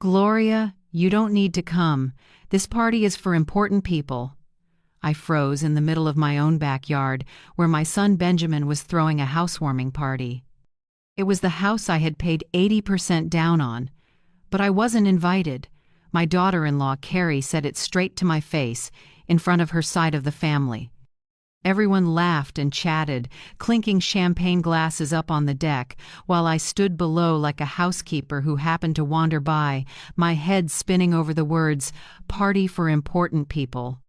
"Gloria, you don't need to come. This party is for important people." I froze in the middle of my own backyard, where my son Benjamin was throwing a housewarming party. It was the house I had paid 80% down on. But I wasn't invited. My daughter-in-law, Carrie, said it straight to my face, in front of her side of the family. Everyone laughed and chatted, clinking champagne glasses up on the deck, while I stood below like a housekeeper who happened to wander by, my head spinning over the words, "Party for important people."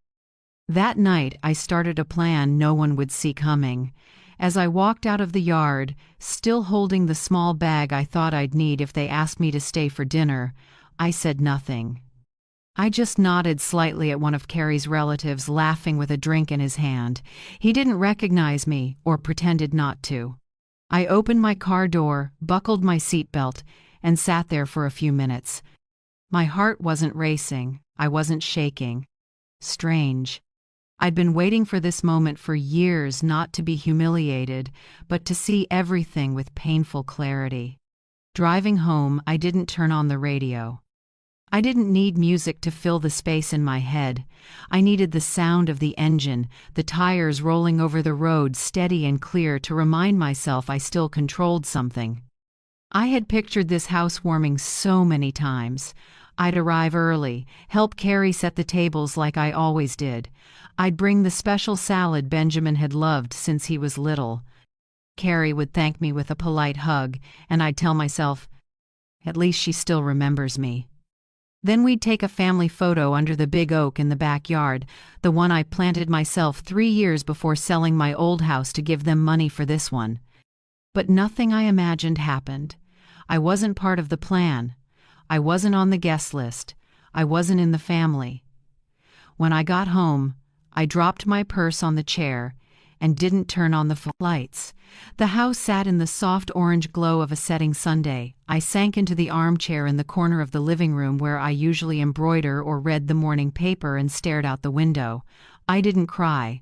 That night, I started a plan no one would see coming. As I walked out of the yard, still holding the small bag I thought I'd need if they asked me to stay for dinner, I said nothing. I just nodded slightly at one of Carrie's relatives laughing with a drink in his hand. He didn't recognize me, or pretended not to. I opened my car door, buckled my seatbelt, and sat there for a few minutes. My heart wasn't racing. I wasn't shaking. Strange. I'd been waiting for this moment for years, not to be humiliated, but to see everything with painful clarity. Driving home, I didn't turn on the radio. I didn't need music to fill the space in my head. I needed the sound of the engine, the tires rolling over the road steady and clear to remind myself I still controlled something. I had pictured this housewarming so many times. I'd arrive early, help Carrie set the tables like I always did. I'd bring the special salad Benjamin had loved since he was little. Carrie would thank me with a polite hug, and I'd tell myself, at least she still remembers me. Then we'd take a family photo under the big oak in the backyard, the one I planted myself 3 years before selling my old house to give them money for this one. But nothing I imagined happened. I wasn't part of the plan. I wasn't on the guest list. I wasn't in the family. When I got home, I dropped my purse on the chair and didn't turn on the lights. The house sat in the soft orange glow of a setting Sunday. I sank into the armchair in the corner of the living room where I usually embroider or read the morning paper and stared out the window. I didn't cry.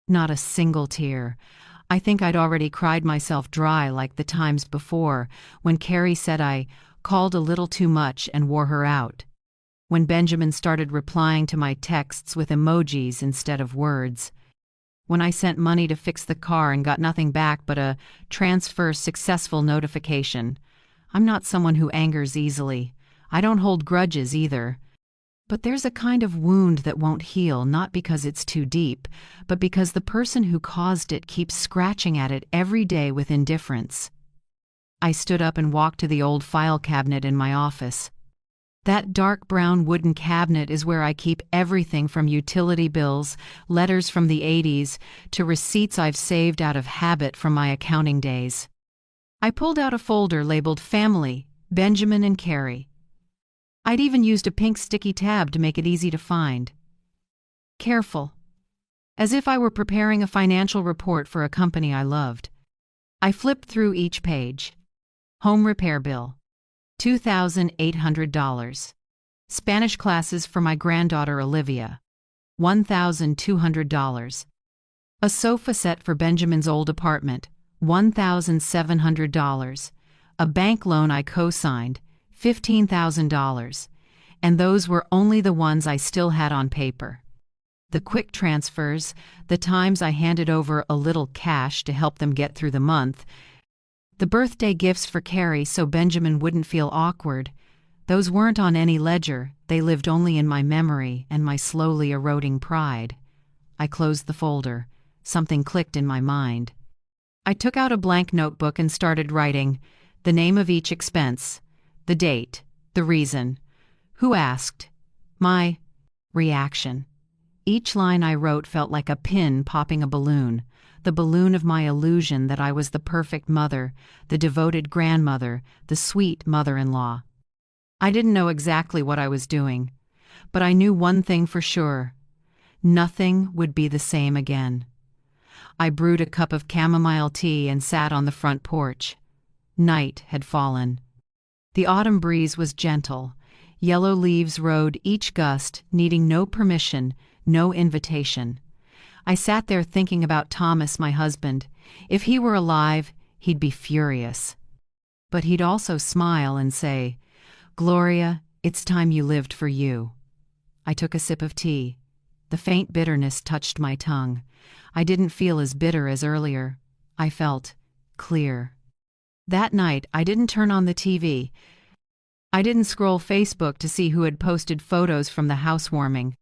Not a single tear. I think I'd already cried myself dry like the times before, when Carrie said I called a little too much and wore her out. When Benjamin started replying to my texts with emojis instead of words. When I sent money to fix the car and got nothing back but a transfer successful notification. I'm not someone who angers easily. I don't hold grudges either. But there's a kind of wound that won't heal, not because it's too deep, but because the person who caused it keeps scratching at it every day with indifference. I stood up and walked to the old file cabinet in my office. That dark brown wooden cabinet is where I keep everything from utility bills, letters from the 80s, to receipts I've saved out of habit from my accounting days. I pulled out a folder labeled Family, Benjamin and Carrie. I'd even used a pink sticky tab to make it easy to find. Careful. As if I were preparing a financial report for a company I loved. I flipped through each page. Home repair bill. $2,800. Spanish classes for my granddaughter Olivia. $1,200. A sofa set for Benjamin's old apartment. $1,700. A bank loan I co-signed. $15,000. And those were only the ones I still had on paper. The quick transfers, the times I handed over a little cash to help them get through the month, the birthday gifts for Carrie so Benjamin wouldn't feel awkward, those weren't on any ledger, they lived only in my memory and my slowly eroding pride. I closed the folder. Something clicked in my mind. I took out a blank notebook and started writing the name of each expense, the date, the reason, who asked, my reaction. Each line I wrote felt like a pin popping a balloon. The balloon of my illusion that I was the perfect mother, the devoted grandmother, the sweet mother-in-law. I didn't know exactly what I was doing, but I knew one thing for sure. Nothing would be the same again. I brewed a cup of chamomile tea and sat on the front porch. Night had fallen. The autumn breeze was gentle. Yellow leaves rode each gust, needing no permission, no invitation. I sat there thinking about Thomas, my husband. If he were alive, he'd be furious. But he'd also smile and say, "Gloria, It's time you lived for you. I took a sip of tea. The faint bitterness touched my tongue. I didn't feel as bitter as earlier. I felt clear. That night, I didn't turn on the TV. I didn't scroll Facebook to see who had posted photos from the housewarming.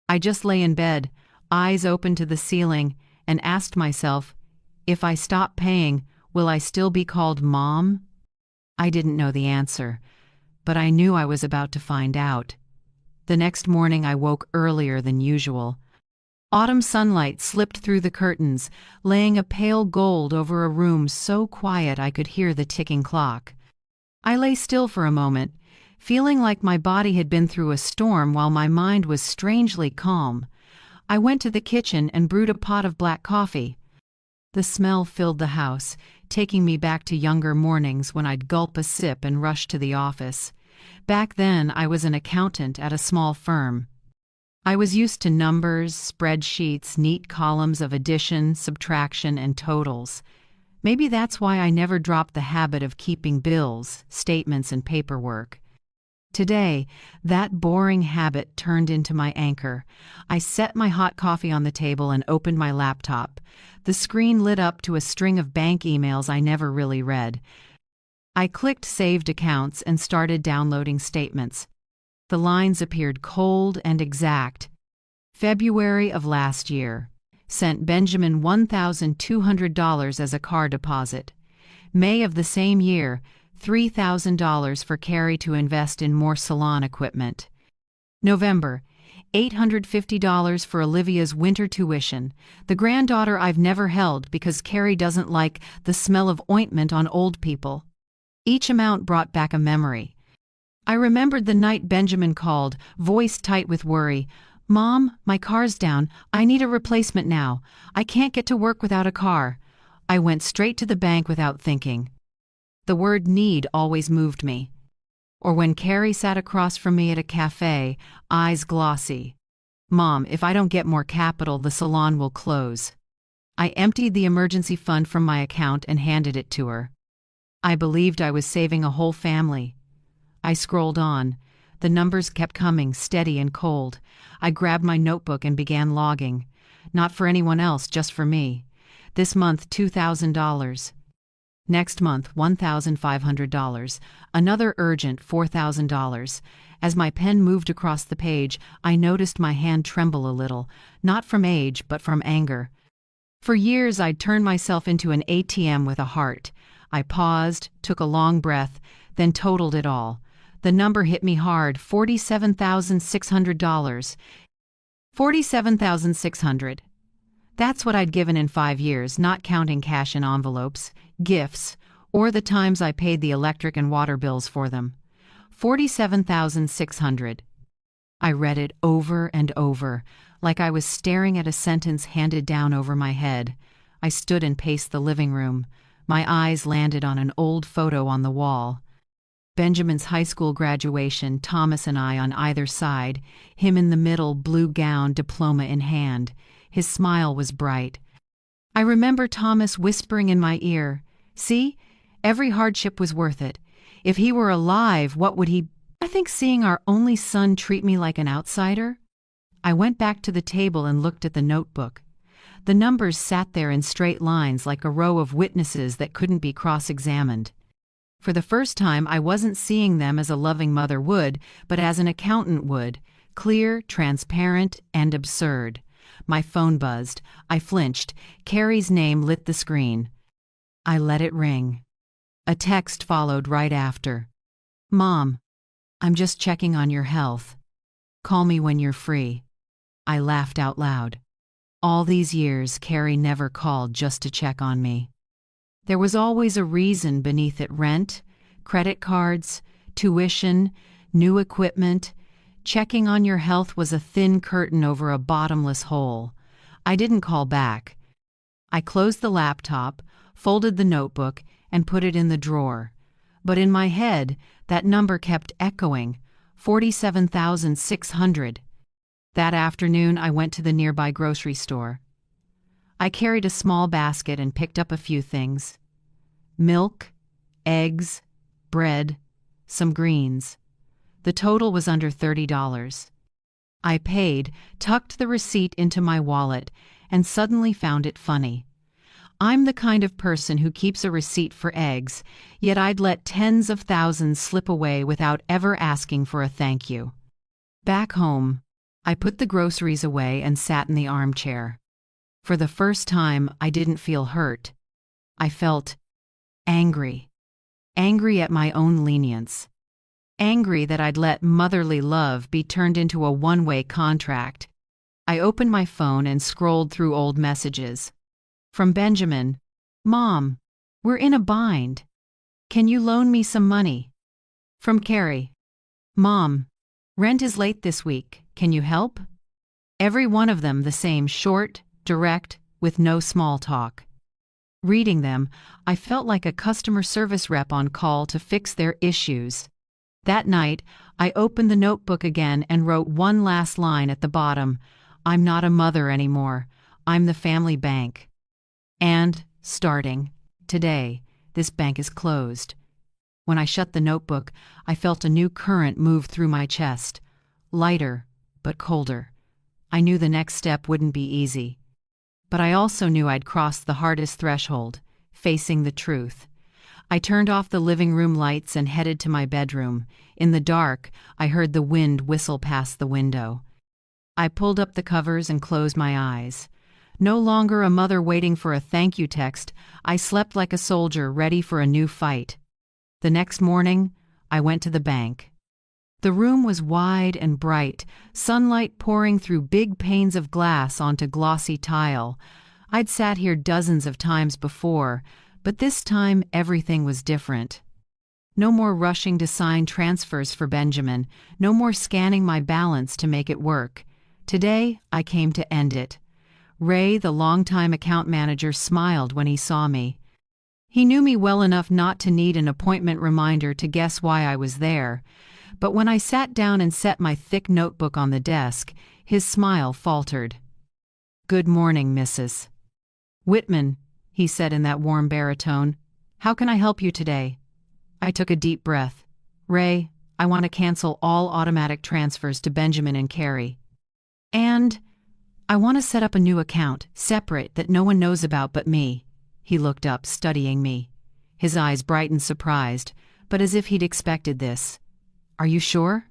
I just lay in bed, eyes open to the ceiling, and asked myself, if I stop paying, will I still be called Mom? I didn't know the answer, but I knew I was about to find out. The next morning I woke earlier than usual. Autumn sunlight slipped through the curtains, laying a pale gold over a room so quiet I could hear the ticking clock. I lay still for a moment, feeling like my body had been through a storm while my mind was strangely calm. I went to the kitchen and brewed a pot of black coffee. The smell filled the house, taking me back to younger mornings when I'd gulp a sip and rush to the office. Back then, I was an accountant at a small firm. I was used to numbers, spreadsheets, neat columns of addition, subtraction, and totals. Maybe that's why I never dropped the habit of keeping bills, statements, and paperwork. Today, that boring habit turned into my anchor. I set my hot coffee on the table and opened my laptop. The screen lit up to a string of bank emails I never really read. I clicked Saved Accounts and started downloading statements. The lines appeared cold and exact. February of last year. Sent Benjamin $1,200 as a car deposit. May of the same year, $3,000 for Carrie to invest in more salon equipment. November, $850 for Olivia's winter tuition, the granddaughter I've never held because Carrie doesn't like the smell of ointment on old people. Each amount brought back a memory. I remembered the night Benjamin called, voice tight with worry. "Mom, my car's down. I need a replacement now. I can't get to work without a car." I went straight to the bank without thinking. The word need always moved me. Or when Carrie sat across from me at a cafe, eyes glossy. "Mom, if I don't get more capital, the salon will close." I emptied the emergency fund from my account and handed it to her. I believed I was saving a whole family. I scrolled on. The numbers kept coming, steady and cold. I grabbed my notebook and began logging. Not for anyone else, just for me. This month, $2,000. Next month, $1,500. Another urgent, $4,000. As my pen moved across the page, I noticed my hand tremble a little, not from age, but from anger. For years, I'd turned myself into an ATM with a heart. I paused, took a long breath, then totaled it all. The number hit me hard, $47,600. $47,600. That's what I'd given in 5 years, not counting cash in envelopes, gifts, or the times I paid the electric and water bills for them. $47,600. I read it over and over, like I was staring at a sentence handed down over my head. I stood and paced the living room. My eyes landed on an old photo on the wall. Benjamin's high school graduation, Thomas and I on either side, him in the middle, blue gown, diploma in hand. His smile was bright. I remember Thomas whispering in my ear, "See, every hardship was worth it. If he were alive, what would he..." I think seeing our only son treat me like an outsider? I went back to the table and looked at the notebook. The numbers sat there in straight lines like a row of witnesses that couldn't be cross-examined. For the first time, I wasn't seeing them as a loving mother would, but as an accountant would, clear, transparent, and absurd. My phone buzzed. I flinched. Carrie's name lit the screen. I let it ring. A text followed right after. "Mom, I'm just checking on your health. Call me when you're free." I laughed out loud. All these years, Carrie never called just to check on me. There was always a reason beneath it: rent, credit cards, tuition, new equipment. Checking on your health was a thin curtain over a bottomless hole. I didn't call back. I closed the laptop, folded the notebook, and put it in the drawer. But in my head, that number kept echoing, 47,600. That afternoon, I went to the nearby grocery store. I carried a small basket and picked up a few things: milk, eggs, bread, some greens. The total was under $30. I paid, tucked the receipt into my wallet, and suddenly found it funny. I'm the kind of person who keeps a receipt for eggs, yet I'd let tens of thousands slip away without ever asking for a thank you. Back home, I put the groceries away and sat in the armchair. For the first time, I didn't feel hurt. I felt angry. Angry at my own lenience. Angry that I'd let motherly love be turned into a one-way contract. I opened my phone and scrolled through old messages. From Benjamin, "Mom, we're in a bind. Can you loan me some money?" From Carrie, "Mom, rent is late this week. Can you help?" Every one of them the same, short, direct, with no small talk. Reading them, I felt like a customer service rep on call to fix their issues. That night, I opened the notebook again and wrote one last line at the bottom. "I'm not a mother anymore. I'm the family bank." And, starting today, this bank is closed. When I shut the notebook, I felt a new current move through my chest. Lighter, but colder. I knew the next step wouldn't be easy. But I also knew I'd crossed the hardest threshold, facing the truth. I turned off the living room lights and headed to my bedroom. In the dark, I heard the wind whistle past the window. I pulled up the covers and closed my eyes. No longer a mother waiting for a thank you text, I slept like a soldier ready for a new fight. The next morning, I went to the bank. The room was wide and bright, sunlight pouring through big panes of glass onto glossy tile. I'd sat here dozens of times before, but this time everything was different. No more rushing to sign transfers for Benjamin, no more scanning my balance to make it work. Today, I came to end it. Ray, the longtime account manager, smiled when he saw me. He knew me well enough not to need an appointment reminder to guess why I was there, but when I sat down and set my thick notebook on the desk, his smile faltered. "Good morning, Mrs. Whitman," he said in that warm baritone. "How can I help you today?" I took a deep breath. "Ray, I want to cancel all automatic transfers to Benjamin and Carrie. And I want to set up a new account, separate, that no one knows about but me." He looked up, studying me. His eyes brightened, surprised, but as if he'd expected this. "Are you sure?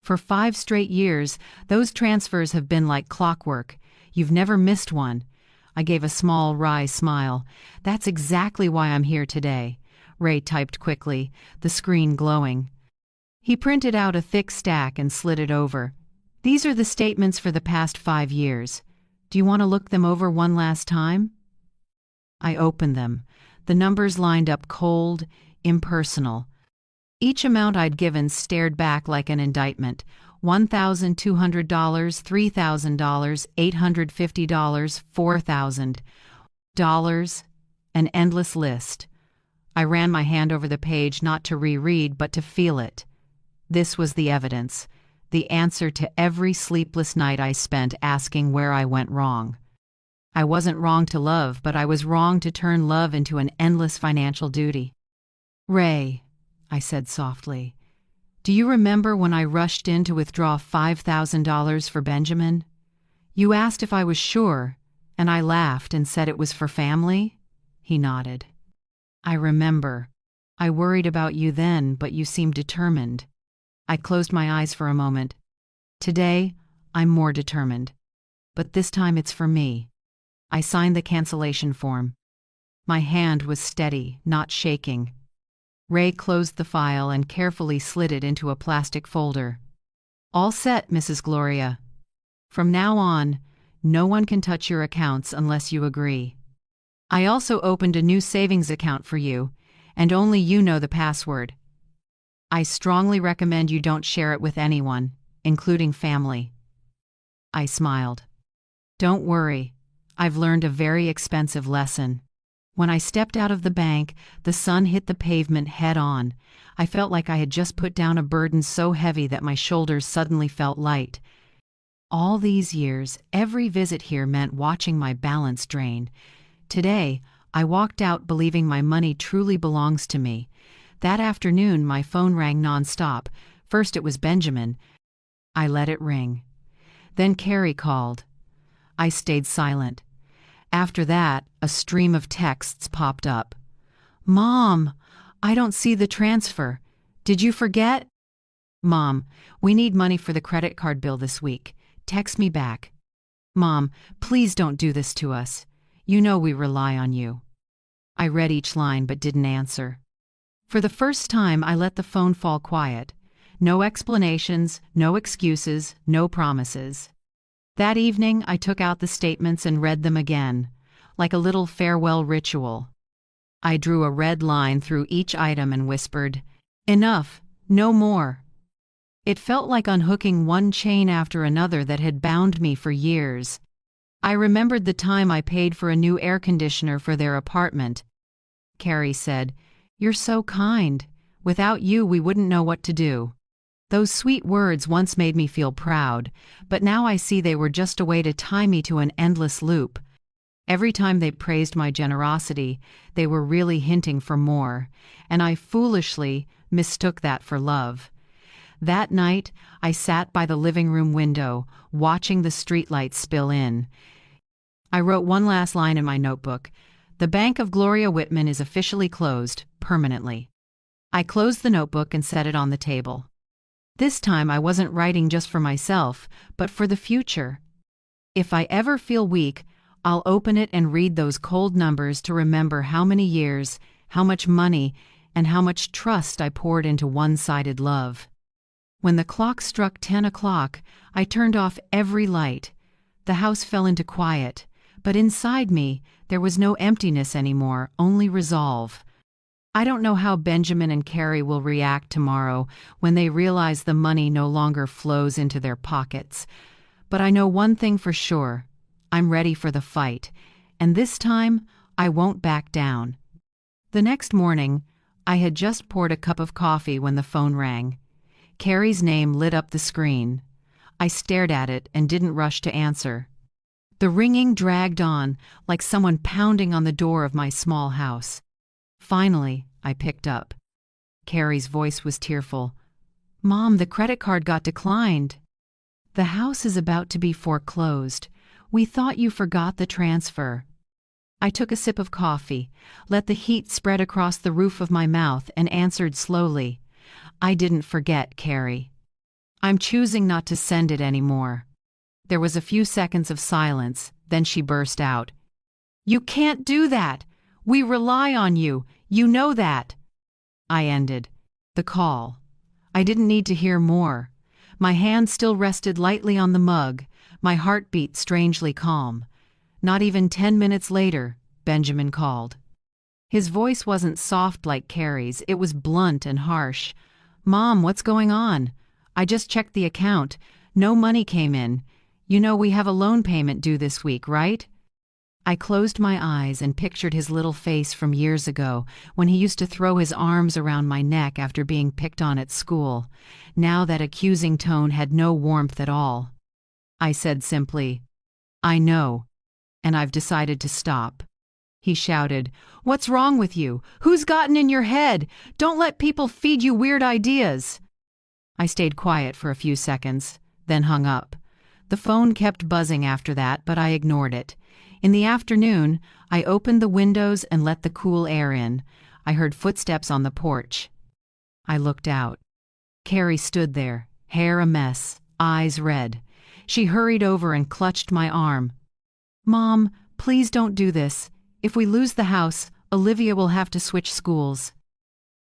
For 5 straight years, those transfers have been like clockwork. You've never missed one." I gave a small, wry smile. "That's exactly why I'm here today." Ray typed quickly, the screen glowing. He printed out a thick stack and slid it over. "These are the statements for the past 5 years. Do you want to look them over one last time?" I opened them. The numbers lined up cold, impersonal. Each amount I'd given stared back like an indictment. $1,200, $3,000, $850, $4,000. An endless list. I ran my hand over the page not to reread but to feel it. This was the evidence. The answer to every sleepless night I spent asking where I went wrong. I wasn't wrong to love, but I was wrong to turn love into an endless financial duty. "Ray," I said softly, "do you remember when I rushed in to withdraw $5,000 for Benjamin? You asked if I was sure, and I laughed and said it was for family?" He nodded. "I remember. I worried about you then, but you seemed determined." I closed my eyes for a moment. "Today, I'm more determined. But this time it's for me." I signed the cancellation form. My hand was steady, not shaking. Ray closed the file and carefully slid it into a plastic folder. "All set, Mrs. Gloria. From now on, no one can touch your accounts unless you agree. I also opened a new savings account for you, and only you know the password. I strongly recommend you don't share it with anyone, including family." I smiled. "Don't worry. I've learned a very expensive lesson." When I stepped out of the bank, the sun hit the pavement head-on. I felt like I had just put down a burden so heavy that my shoulders suddenly felt light. All these years, every visit here meant watching my balance drain. Today, I walked out believing my money truly belongs to me. That afternoon, my phone rang nonstop. First it was Benjamin. I let it ring. Then Carrie called. I stayed silent. After that, a stream of texts popped up. "Mom, I don't see the transfer. Did you forget?" "Mom, we need money for the credit card bill this week. Text me back." "Mom, please don't do this to us. You know we rely on you." I read each line but didn't answer. For the first time, I let the phone fall quiet. No explanations, no excuses, no promises. That evening, I took out the statements and read them again, like a little farewell ritual. I drew a red line through each item and whispered, "Enough, no more." It felt like unhooking one chain after another that had bound me for years. I remembered the time I paid for a new air conditioner for their apartment. Carrie said, "You're so kind. Without you, we wouldn't know what to do." Those sweet words once made me feel proud, but now I see they were just a way to tie me to an endless loop. Every time they praised my generosity, they were really hinting for more, and I foolishly mistook that for love. That night, I sat by the living room window, watching the streetlights spill in. I wrote one last line in my notebook. "The Bank of Gloria Whitman is officially closed, permanently." I closed the notebook and set it on the table. This time I wasn't writing just for myself, but for the future. If I ever feel weak, I'll open it and read those cold numbers to remember how many years, how much money, and how much trust I poured into one-sided love. When the clock struck 10 o'clock, I turned off every light. The house fell into quiet, but inside me, there was no emptiness anymore, only resolve. I don't know how Benjamin and Carrie will react tomorrow when they realize the money no longer flows into their pockets. But I know one thing for sure. I'm ready for the fight, and this time, I won't back down. The next morning, I had just poured a cup of coffee when the phone rang. Carrie's name lit up the screen. I stared at it and didn't rush to answer. The ringing dragged on, like someone pounding on the door of my small house. Finally, I picked up. Carrie's voice was tearful. "Mom, the credit card got declined." "The house is about to be foreclosed. We thought you forgot the transfer." I took a sip of coffee, let the heat spread across the roof of my mouth, and answered slowly, "I didn't forget, Carrie. I'm choosing not to send it anymore." There was a few seconds of silence, then she burst out. "You can't do that! We rely on you. You know that." I ended the call. I didn't need to hear more. My hand still rested lightly on the mug, my heartbeat strangely calm. Not even 10 minutes later, Benjamin called. His voice wasn't soft like Carrie's, it was blunt and harsh. "Mom, what's going on? I just checked the account. No money came in. You know we have a loan payment due this week, right?" I closed my eyes and pictured his little face from years ago, when he used to throw his arms around my neck after being picked on at school. Now that accusing tone had no warmth at all. I said simply, "I know, and I've decided to stop." He shouted, "What's wrong with you? Who's gotten in your head? Don't let people feed you weird ideas." I stayed quiet for a few seconds, then hung up. The phone kept buzzing after that, but I ignored it. In the afternoon, I opened the windows and let the cool air in. I heard footsteps on the porch. I looked out. Carrie stood there, hair a mess, eyes red. She hurried over and clutched my arm. "Mom, please don't do this. If we lose the house, Olivia will have to switch schools."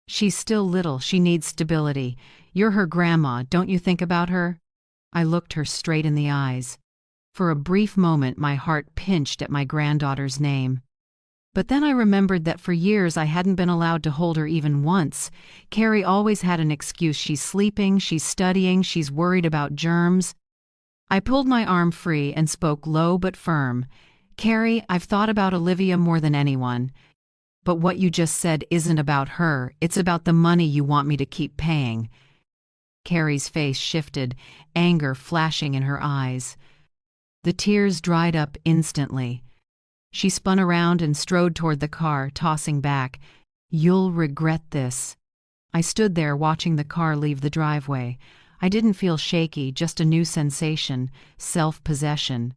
"She's still little, she needs stability. You're her grandma, don't you think about her?" I looked her straight in the eyes. For a brief moment my heart pinched at my granddaughter's name. But then I remembered that for years I hadn't been allowed to hold her even once. Carrie always had an excuse. She's sleeping, she's studying, she's worried about germs. I pulled my arm free and spoke low but firm. "Carrie, I've thought about Olivia more than anyone. But what you just said isn't about her, it's about the money you want me to keep paying." Carrie's face shifted, anger flashing in her eyes. The tears dried up instantly. She spun around and strode toward the car, tossing back, "You'll regret this." I stood there watching the car leave the driveway. I didn't feel shaky, just a new sensation, self-possession.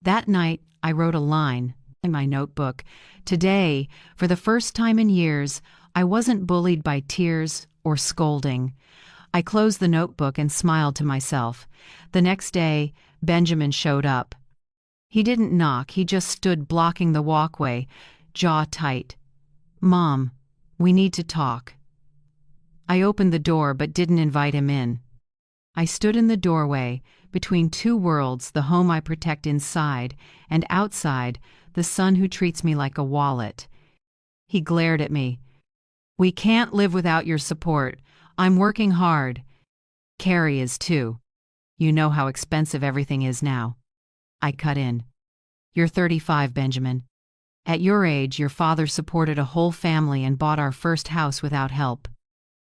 That night, I wrote a line in my notebook. Today, for the first time in years, I wasn't bullied by tears or scolding. I closed the notebook and smiled to myself. The next day, Benjamin showed up. He didn't knock, he just stood blocking the walkway, jaw tight. "Mom, we need to talk." I opened the door but didn't invite him in. I stood in the doorway, between two worlds, the home I protect inside, and outside, the son who treats me like a wallet. He glared at me. "We can't live without your support. I'm working hard. Carrie is too. You know how expensive everything is now." I cut in. "You're 35, Benjamin. At your age, your father supported a whole family and bought our first house without help.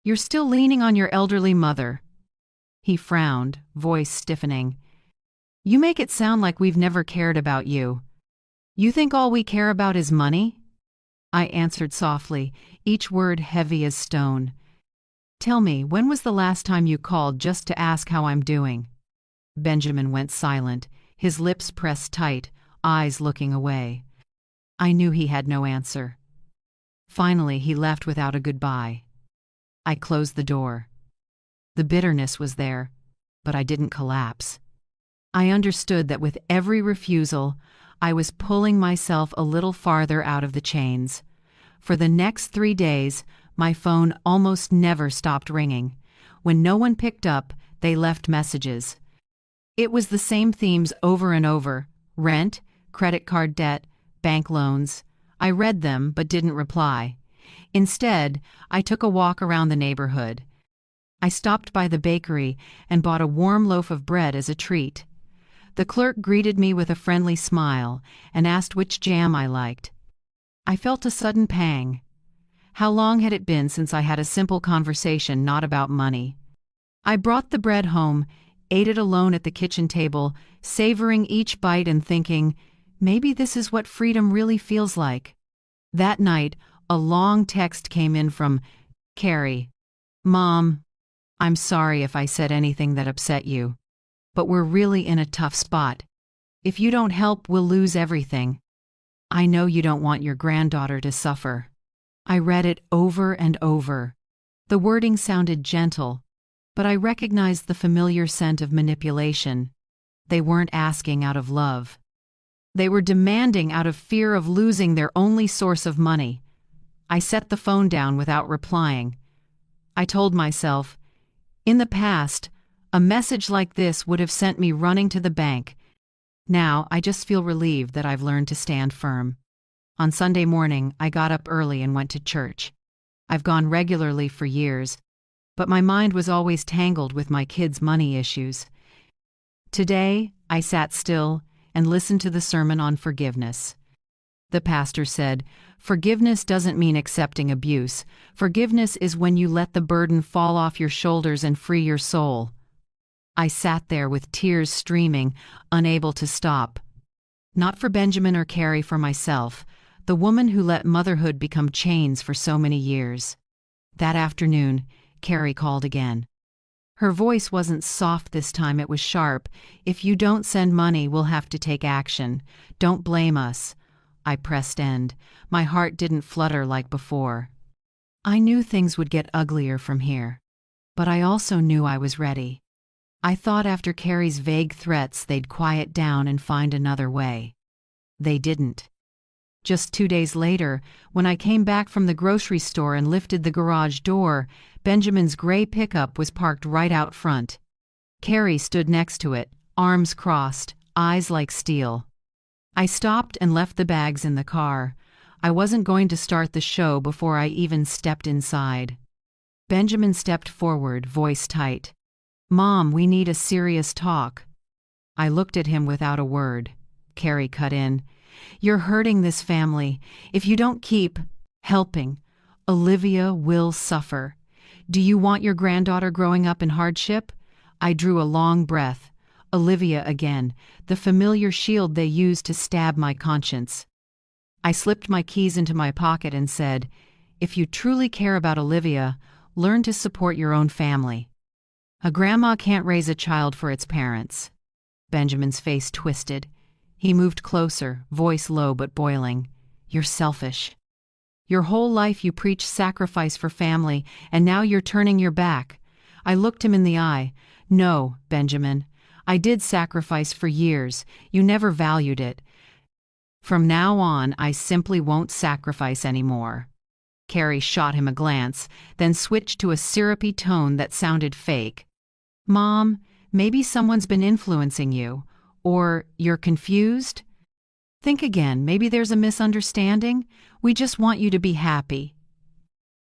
You're still leaning on your elderly mother." He frowned, voice stiffening. "You make it sound like we've never cared about you. You think all we care about is money?" I answered softly, each word heavy as stone. "Tell me, when was the last time you called just to ask how I'm doing?" Benjamin went silent, his lips pressed tight, eyes looking away. I knew he had no answer. Finally, he left without a goodbye. I closed the door. The bitterness was there, but I didn't collapse. I understood that with every refusal, I was pulling myself a little farther out of the chains. For the next 3 days, my phone almost never stopped ringing. When no one picked up, they left messages. It was the same themes over and over: rent, credit card debt, bank loans. I read them but didn't reply. Instead, I took a walk around the neighborhood. I stopped by the bakery and bought a warm loaf of bread as a treat. The clerk greeted me with a friendly smile and asked which jam I liked. I felt a sudden pang. How long had it been since I had a simple conversation not about money? I brought the bread home, ate it alone at the kitchen table, savoring each bite and thinking, maybe this is what freedom really feels like. That night, a long text came in from Carrie. "Mom, I'm sorry if I said anything that upset you, but we're really in a tough spot. If you don't help, we'll lose everything. I know you don't want your granddaughter to suffer." I read it over and over. The wording sounded gentle, but I recognized the familiar scent of manipulation. They weren't asking out of love. They were demanding out of fear of losing their only source of money. I set the phone down without replying. I told myself, in the past, a message like this would have sent me running to the bank. Now, I just feel relieved that I've learned to stand firm. On Sunday morning, I got up early and went to church. I've gone regularly for years, but my mind was always tangled with my kids' money issues. Today, I sat still and listened to the sermon on forgiveness. The pastor said, "Forgiveness doesn't mean accepting abuse. Forgiveness is when you let the burden fall off your shoulders and free your soul." I sat there with tears streaming, unable to stop. Not for Benjamin or Carrie, for myself, the woman who let motherhood become chains for so many years. That afternoon, Carrie called again. Her voice wasn't soft this time, it was sharp. "If you don't send money, we'll have to take action. Don't blame us." I pressed end. My heart didn't flutter like before. I knew things would get uglier from here, but I also knew I was ready. I thought after Carrie's vague threats they'd quiet down and find another way. They didn't. Just 2 days later, when I came back from the grocery store and lifted the garage door, Benjamin's gray pickup was parked right out front. Carrie stood next to it, arms crossed, eyes like steel. I stopped and left the bags in the car. I wasn't going to start the show before I even stepped inside. Benjamin stepped forward, voice tight. "Mom, we need a serious talk." I looked at him without a word. Carrie cut in. "You're hurting this family. If you don't keep helping, Olivia will suffer. Do you want your granddaughter growing up in hardship?" I drew a long breath. Olivia again, the familiar shield they used to stab my conscience. I slipped my keys into my pocket and said, "If you truly care about Olivia, Learn to support your own family. A grandma can't raise a child for its parents. Benjamin's face twisted. He moved closer, voice low but boiling. You're selfish. Your whole life you preached sacrifice for family, and now you're turning your back. I looked him in the eye. No, Benjamin. I did sacrifice for years. You never valued it. From now on, I simply won't sacrifice anymore. Carrie shot him a glance, then switched to a syrupy tone that sounded fake. Mom, maybe someone's been influencing you. Or you're confused? Think again, maybe there's a misunderstanding. We just want you to be happy.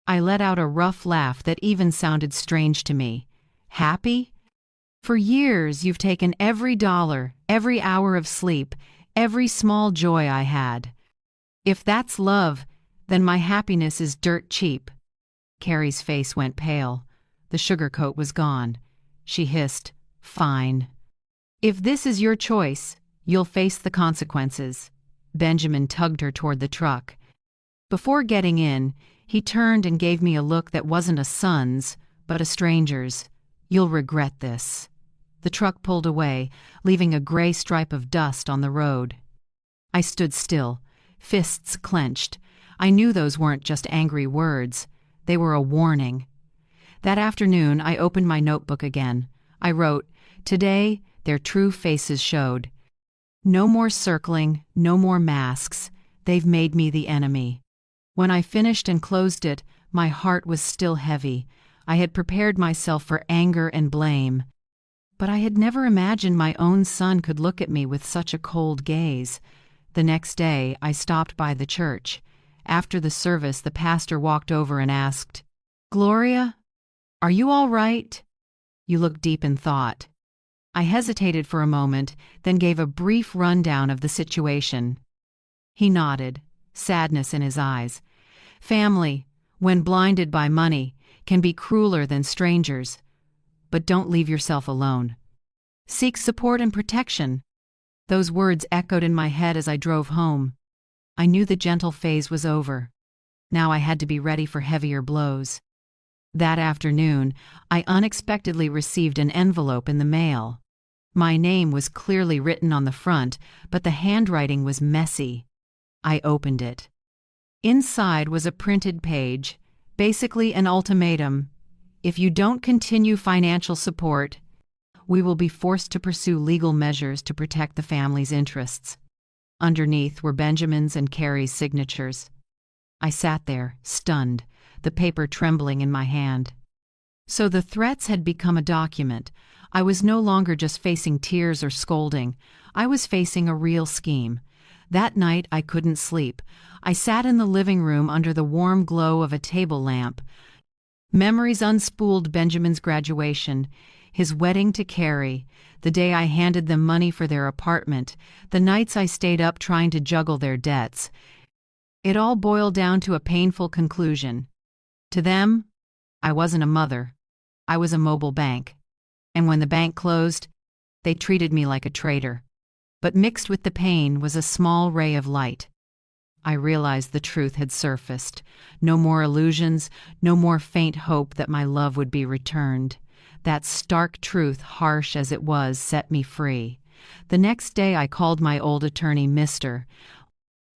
I let out a rough laugh that even sounded strange to me. Happy? For years you've taken every dollar, every hour of sleep, every small joy I had. If that's love, then my happiness is dirt cheap. Carrie's face went pale. The sugarcoat was gone. She hissed, Fine. If this is your choice, you'll face the consequences. Benjamin tugged her toward the truck. Before getting in, he turned and gave me a look that wasn't a son's, but a stranger's. You'll regret this. The truck pulled away, leaving a gray stripe of dust on the road. I stood still, fists clenched. I knew those weren't just angry words. They were a warning. That afternoon, I opened my notebook again. I wrote, Today, their true faces showed. No more circling, no more masks. They've made me the enemy. When I finished and closed it, my heart was still heavy. I had prepared myself for anger and blame. But I had never imagined my own son could look at me with such a cold gaze. The next day, I stopped by the church. After the service, the pastor walked over and asked, Gloria, are you all right? You look deep in thought. I hesitated for a moment, then gave a brief rundown of the situation. He nodded, sadness in his eyes. Family, when blinded by money, can be crueler than strangers. But don't leave yourself alone. Seek support and protection. Those words echoed in my head as I drove home. I knew the gentle phase was over. Now I had to be ready for heavier blows. That afternoon, I unexpectedly received an envelope in the mail. My name was clearly written on the front, but the handwriting was messy. I opened it. Inside was a printed page, basically an ultimatum. If you don't continue financial support, we will be forced to pursue legal measures to protect the family's interests. Underneath were Benjamin's and Carrie's signatures. I sat there, stunned, the paper trembling in my hand. So the threats had become a document. I was no longer just facing tears or scolding. I was facing a real scheme. That night I couldn't sleep. I sat in the living room under the warm glow of a table lamp. Memories unspooled Benjamin's graduation, his wedding to Carrie, the day I handed them money for their apartment, the nights I stayed up trying to juggle their debts. It all boiled down to a painful conclusion. To them, I wasn't a mother. I was a mobile bank. And when the bank closed, they treated me like a traitor. But mixed with the pain was a small ray of light. I realized the truth had surfaced. No more illusions, no more faint hope that my love would be returned. That stark truth, harsh as it was, set me free. The next day I called my old attorney Mr.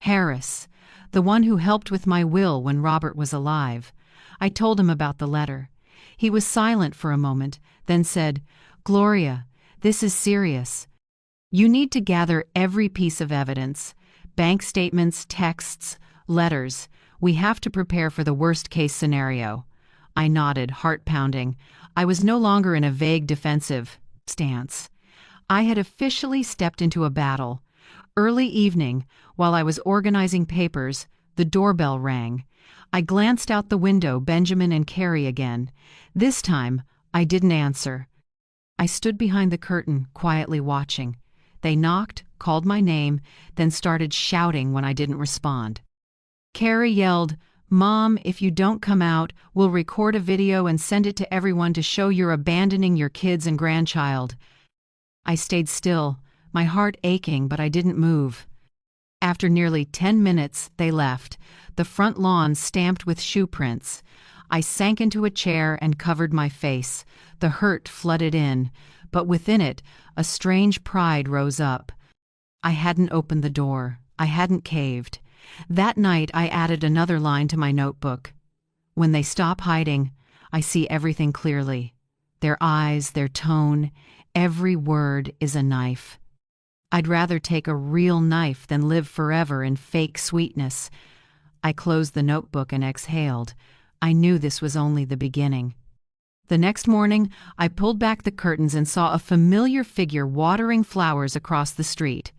Harris, the one who helped with my will when Robert was alive. I told him about the letter. He was silent for a moment, then said, Gloria, this is serious. You need to gather every piece of evidence. Bank statements, texts, letters. We have to prepare for the worst-case scenario. I nodded, heart pounding. I was no longer in a vague defensive stance. I had officially stepped into a battle. Early evening, while I was organizing papers, the doorbell rang. I glanced out the window, Benjamin and Carrie again. This time, I didn't answer. I stood behind the curtain, quietly watching. They knocked, called my name, then started shouting when I didn't respond. Carrie yelled, Mom, if you don't come out, we'll record a video and send it to everyone to show you're abandoning your kids and grandchild. I stayed still, my heart aching, but I didn't move. After nearly 10 minutes, they left, the front lawn stamped with shoe prints. I sank into a chair and covered my face. The hurt flooded in, but within it, a strange pride rose up. I hadn't opened the door. I hadn't caved. That night, I added another line to my notebook. When they stop hiding, I see everything clearly. Their eyes, their tone, every word is a knife. I'd rather take a real knife than live forever in fake sweetness. I closed the notebook and exhaled. I knew this was only the beginning. The next morning, I pulled back the curtains and saw a familiar figure watering flowers across the street.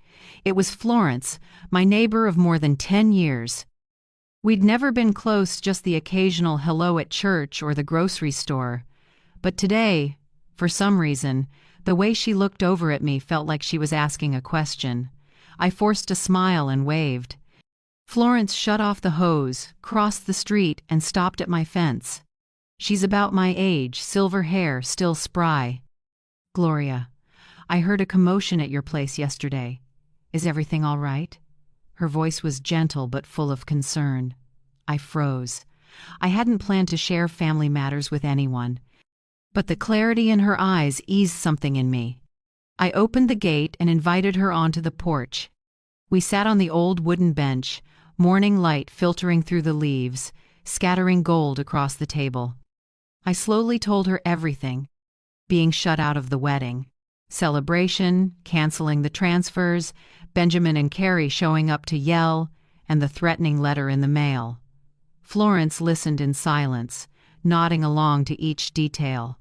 It was Florence, my neighbor of more than 10 years. We'd never been close, just the occasional hello at church or the grocery store. But today, for some reason, the way she looked over at me felt like she was asking a question. I forced a smile and waved. Florence shut off the hose, crossed the street, and stopped at my fence. She's about my age, silver hair, still spry. "Gloria, I heard a commotion at your place yesterday. Is everything all right?" Her voice was gentle but full of concern. I froze. I hadn't planned to share family matters with anyone. But the clarity in her eyes eased something in me. I opened the gate and invited her onto the porch. We sat on the old wooden bench, morning light filtering through the leaves, scattering gold across the table. I slowly told her everything. Being shut out of the wedding. Celebration, canceling the transfers, Benjamin and Carrie showing up to yell, and the threatening letter in the mail. Florence listened in silence, nodding along to each detail.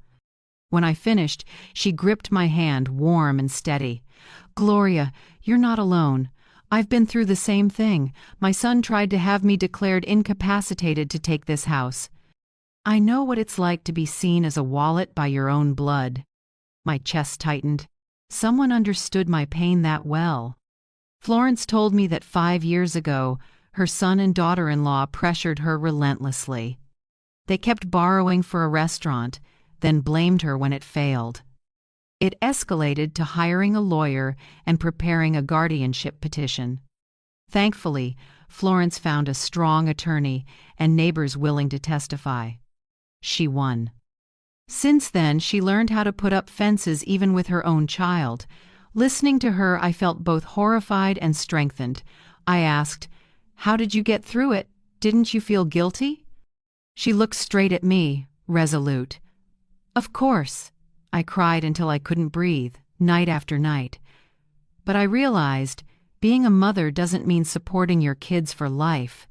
When I finished, she gripped my hand, warm and steady. "Gloria, you're not alone. I've been through the same thing. My son tried to have me declared incapacitated to take this house. I know what it's like to be seen as a wallet by your own blood." My chest tightened. Someone understood my pain that well. Florence told me that 5 years ago, her son and daughter-in-law pressured her relentlessly. They kept borrowing for a restaurant, then blamed her when it failed. It escalated to hiring a lawyer and preparing a guardianship petition. Thankfully, Florence found a strong attorney and neighbors willing to testify. She won. Since then, she learned how to put up fences even with her own child. Listening to her, I felt both horrified and strengthened. I asked, "How did you get through it? Didn't you feel guilty?" She looked straight at me, resolute. "Of course." I cried until I couldn't breathe, night after night. But I realized being a mother doesn't mean supporting your kids for life.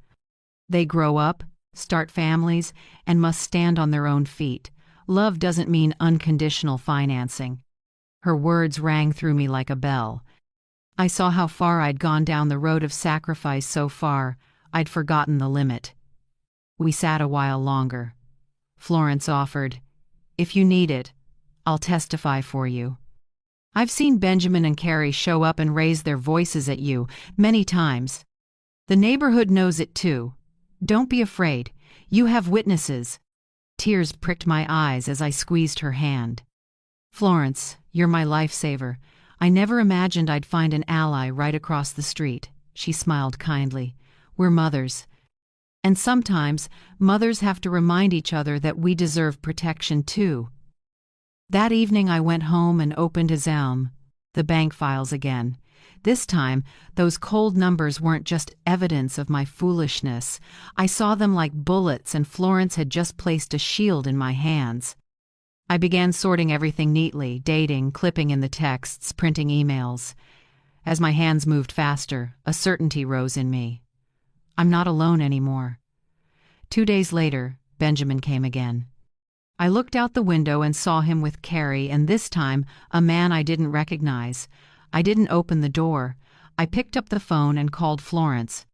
They grow up, start families, and must stand on their own feet. Love doesn't mean unconditional financing. Her words rang through me like a bell. I saw how far I'd gone down the road of sacrifice so far, I'd forgotten the limit. We sat a while longer. Florence offered, "If you need it, I'll testify for you. I've seen Benjamin and Carrie show up and raise their voices at you many times. The neighborhood knows it too. Don't be afraid. You have witnesses." Tears pricked my eyes as I squeezed her hand. "Florence, you're my lifesaver. I never imagined I'd find an ally right across the street." She smiled kindly. "We're mothers. And sometimes, mothers have to remind each other that we deserve protection too." That evening I went home and opened his the bank files again. This time, those cold numbers weren't just evidence of my foolishness. I saw them like bullets, and Florence had just placed a shield in my hands. I began sorting everything neatly, dating, clipping in the texts, printing emails. As my hands moved faster, a certainty rose in me. I'm not alone anymore. 2 days later, Benjamin came again. I looked out the window and saw him with Carrie, and this time, a man I didn't recognize. I didn't open the door. I picked up the phone and called Florence.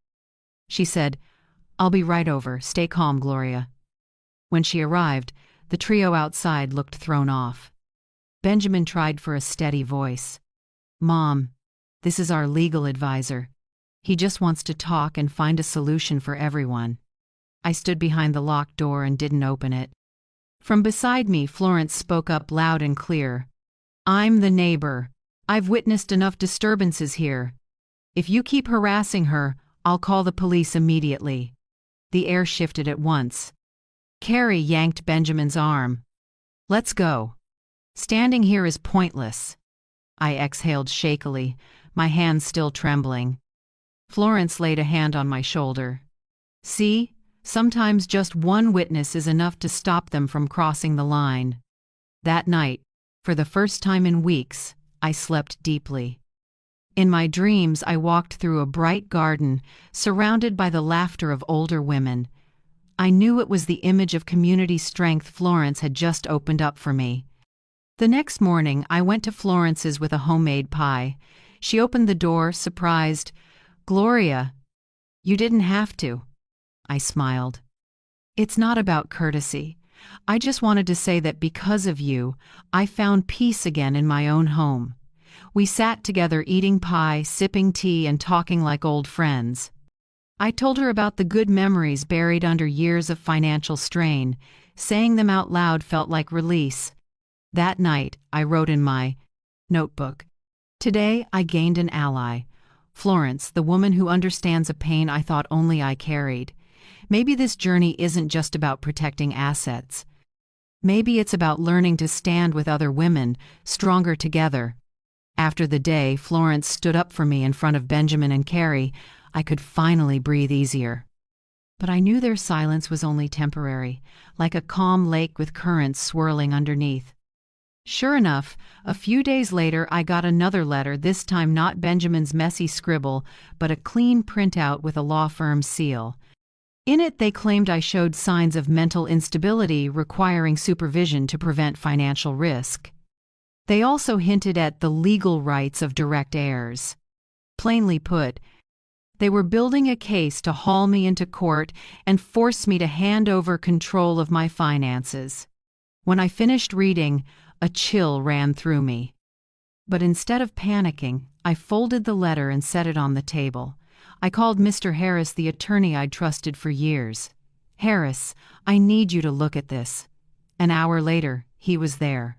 She said, "I'll be right over. Stay calm, Gloria." When she arrived, the trio outside looked thrown off. Benjamin tried for a steady voice. "Mom, this is our legal advisor. He just wants to talk and find a solution for everyone." I stood behind the locked door and didn't open it. From beside me, Florence spoke up loud and clear. "I'm the neighbor. I've witnessed enough disturbances here. If you keep harassing her, I'll call the police immediately." The air shifted at once. Carrie yanked Benjamin's arm. "Let's go. Standing here is pointless." I exhaled shakily, my hands still trembling. Florence laid a hand on my shoulder. "See, sometimes just one witness is enough to stop them from crossing the line." That night, for the first time in weeks, I slept deeply. In my dreams, I walked through a bright garden, surrounded by the laughter of older women. I knew it was the image of community strength Florence had just opened up for me. The next morning, I went to Florence's with a homemade pie. She opened the door, surprised. "Gloria, you didn't have to." I smiled. "It's not about courtesy. I just wanted to say that because of you, I found peace again in my own home." We sat together eating pie, sipping tea, and talking like old friends. I told her about the good memories buried under years of financial strain. Saying them out loud felt like release. That night, I wrote in my notebook, "Today I gained an ally. Florence, the woman who understands a pain I thought only I carried. Maybe this journey isn't just about protecting assets. Maybe it's about learning to stand with other women, stronger together." After the day Florence stood up for me in front of Benjamin and Carrie, I could finally breathe easier. But I knew their silence was only temporary, like a calm lake with currents swirling underneath. Sure enough, a few days later I got another letter, this time not Benjamin's messy scribble, but a clean printout with a law firm's seal. In it they claimed I showed signs of mental instability requiring supervision to prevent financial risk. They also hinted at the legal rights of direct heirs. Plainly put, they were building a case to haul me into court and force me to hand over control of my finances. When I finished reading, a chill ran through me. But instead of panicking, I folded the letter and set it on the table. I called Mr. Harris, the attorney I'd trusted for years. "Harris, I need you to look at this." An hour later, he was there.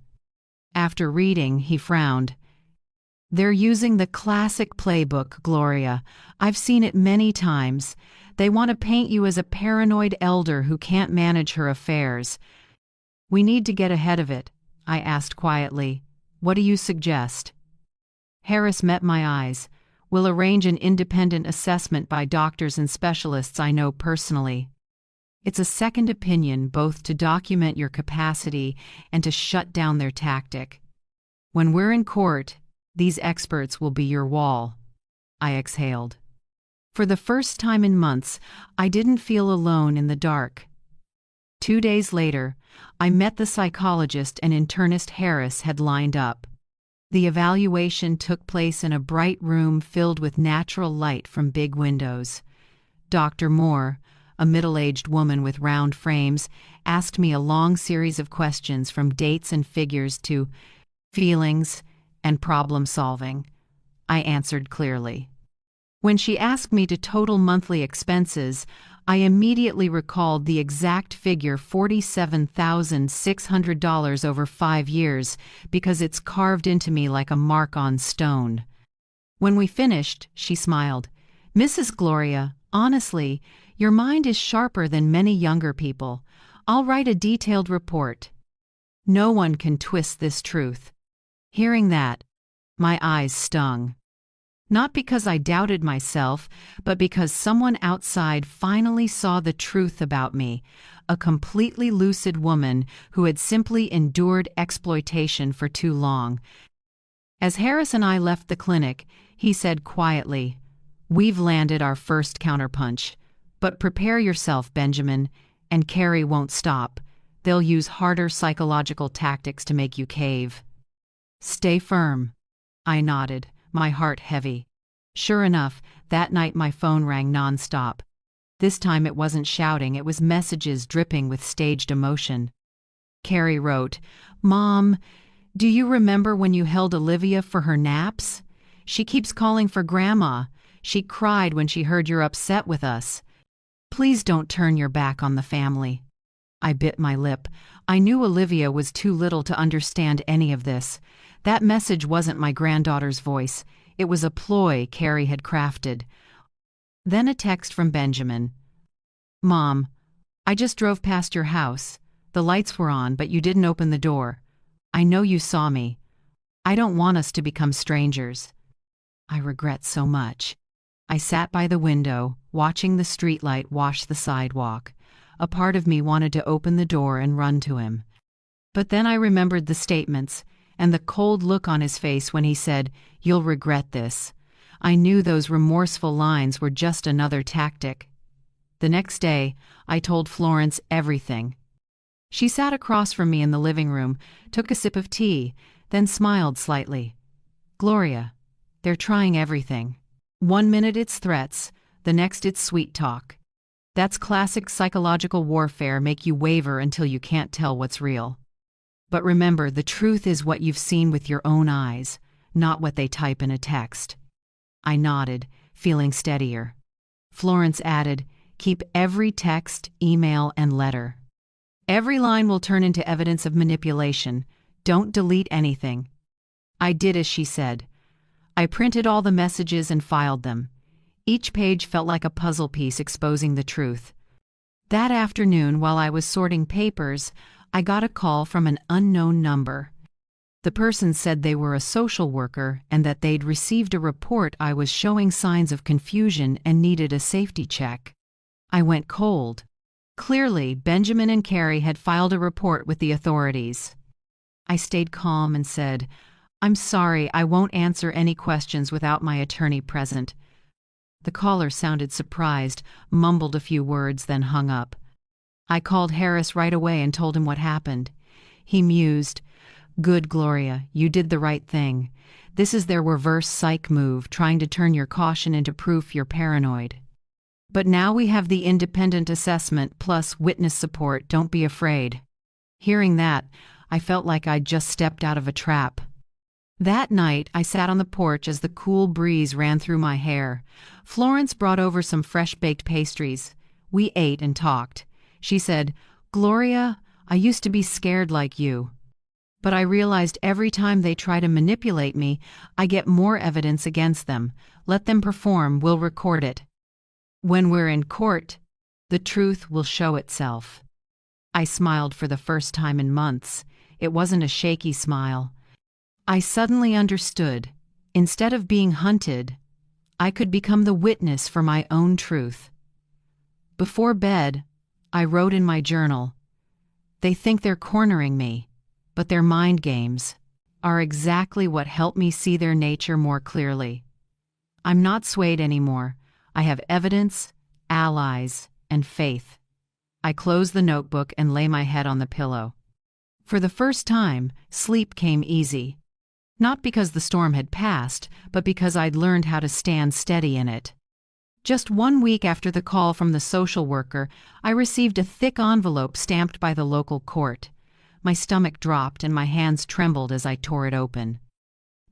After reading, he frowned. "They're using the classic playbook, Gloria. I've seen it many times. They want to paint you as a paranoid elder who can't manage her affairs. We need to get ahead of it." I asked quietly, "What do you suggest?" Harris met my eyes. "We'll arrange an independent assessment by doctors and specialists I know personally. It's a second opinion, both to document your capacity and to shut down their tactic. When we're in court, these experts will be your wall." I exhaled. For the first time in months, I didn't feel alone in the dark. 2 days later, I met the psychologist and internist Harris had lined up. The evaluation took place in a bright room filled with natural light from big windows. Dr. Moore, a middle-aged woman with round frames, asked me a long series of questions from dates and figures to feelings and problem-solving. I answered clearly. When she asked me to total monthly expenses, I immediately recalled the exact figure, $47,600 over 5 years, because it's carved into me like a mark on stone. When we finished, she smiled. "Mrs. Gloria, honestly, your mind is sharper than many younger people. I'll write a detailed report. No one can twist this truth." Hearing that, my eyes stung. Not because I doubted myself, but because someone outside finally saw the truth about me, a completely lucid woman who had simply endured exploitation for too long. As Harris and I left the clinic, he said quietly, "We've landed our first counterpunch. But prepare yourself, Benjamin, and Carrie won't stop. They'll use harder psychological tactics to make you cave." "Stay firm." I nodded, my heart heavy. Sure enough, that night my phone rang nonstop. This time it wasn't shouting, it was messages dripping with staged emotion. Carrie wrote, "Mom, do you remember when you held Olivia for her naps? She keeps calling for Grandma. She cried when she heard you're upset with us. Please don't turn your back on the family." I bit my lip. I knew Olivia was too little to understand any of this. That message wasn't my granddaughter's voice. It was a ploy Carrie had crafted. Then a text from Benjamin. "Mom, I just drove past your house. The lights were on, but you didn't open the door. I know you saw me. I don't want us to become strangers. I regret so much. I sat by the window, watching the streetlight wash the sidewalk. A part of me wanted to open the door and run to him. But then I remembered the statements, and the cold look on his face when he said, "You'll regret this." I knew those remorseful lines were just another tactic. The next day, I told Florence everything. She sat across from me in the living room, took a sip of tea, then smiled slightly. "Gloria, they're trying everything. One minute it's threats, the next it's sweet talk. That's classic psychological warfare, make you waver until you can't tell what's real. But remember, the truth is what you've seen with your own eyes, not what they type in a text." I nodded, feeling steadier. Florence added, "Keep every text, email, and letter. Every line will turn into evidence of manipulation. Don't delete anything." I did as she said. I printed all the messages and filed them. Each page felt like a puzzle piece exposing the truth. That afternoon, while I was sorting papers, I got a call from an unknown number. The person said they were a social worker and that they'd received a report I was showing signs of confusion and needed a safety check. I went cold. Clearly, Benjamin and Carrie had filed a report with the authorities. I stayed calm and said, "I'm sorry, I won't answer any questions without my attorney present." The caller sounded surprised, mumbled a few words, then hung up. I called Harris right away and told him what happened. He mused, "Good, Gloria, you did the right thing. This is their reverse psych move, trying to turn your caution into proof you're paranoid. But now we have the independent assessment plus witness support, don't be afraid." Hearing that, I felt like I'd just stepped out of a trap. That night, I sat on the porch as the cool breeze ran through my hair. Florence brought over some fresh-baked pastries. We ate and talked. She said, "Gloria, I used to be scared like you. But I realized every time they try to manipulate me, I get more evidence against them. Let them perform, we'll record it. When we're in court, the truth will show itself." I smiled for the first time in months. It wasn't a shaky smile. I suddenly understood. Instead of being hunted, I could become the witness for my own truth. Before bed, I wrote in my journal, "They think they're cornering me, but their mind games are exactly what helped me see their nature more clearly. I'm not swayed anymore. I have evidence, allies, and faith." I closed the notebook and lay my head on the pillow. For the first time, sleep came easy. Not because the storm had passed, but because I'd learned how to stand steady in it. Just 1 week after the call from the social worker, I received a thick envelope stamped by the local court. My stomach dropped and my hands trembled as I tore it open.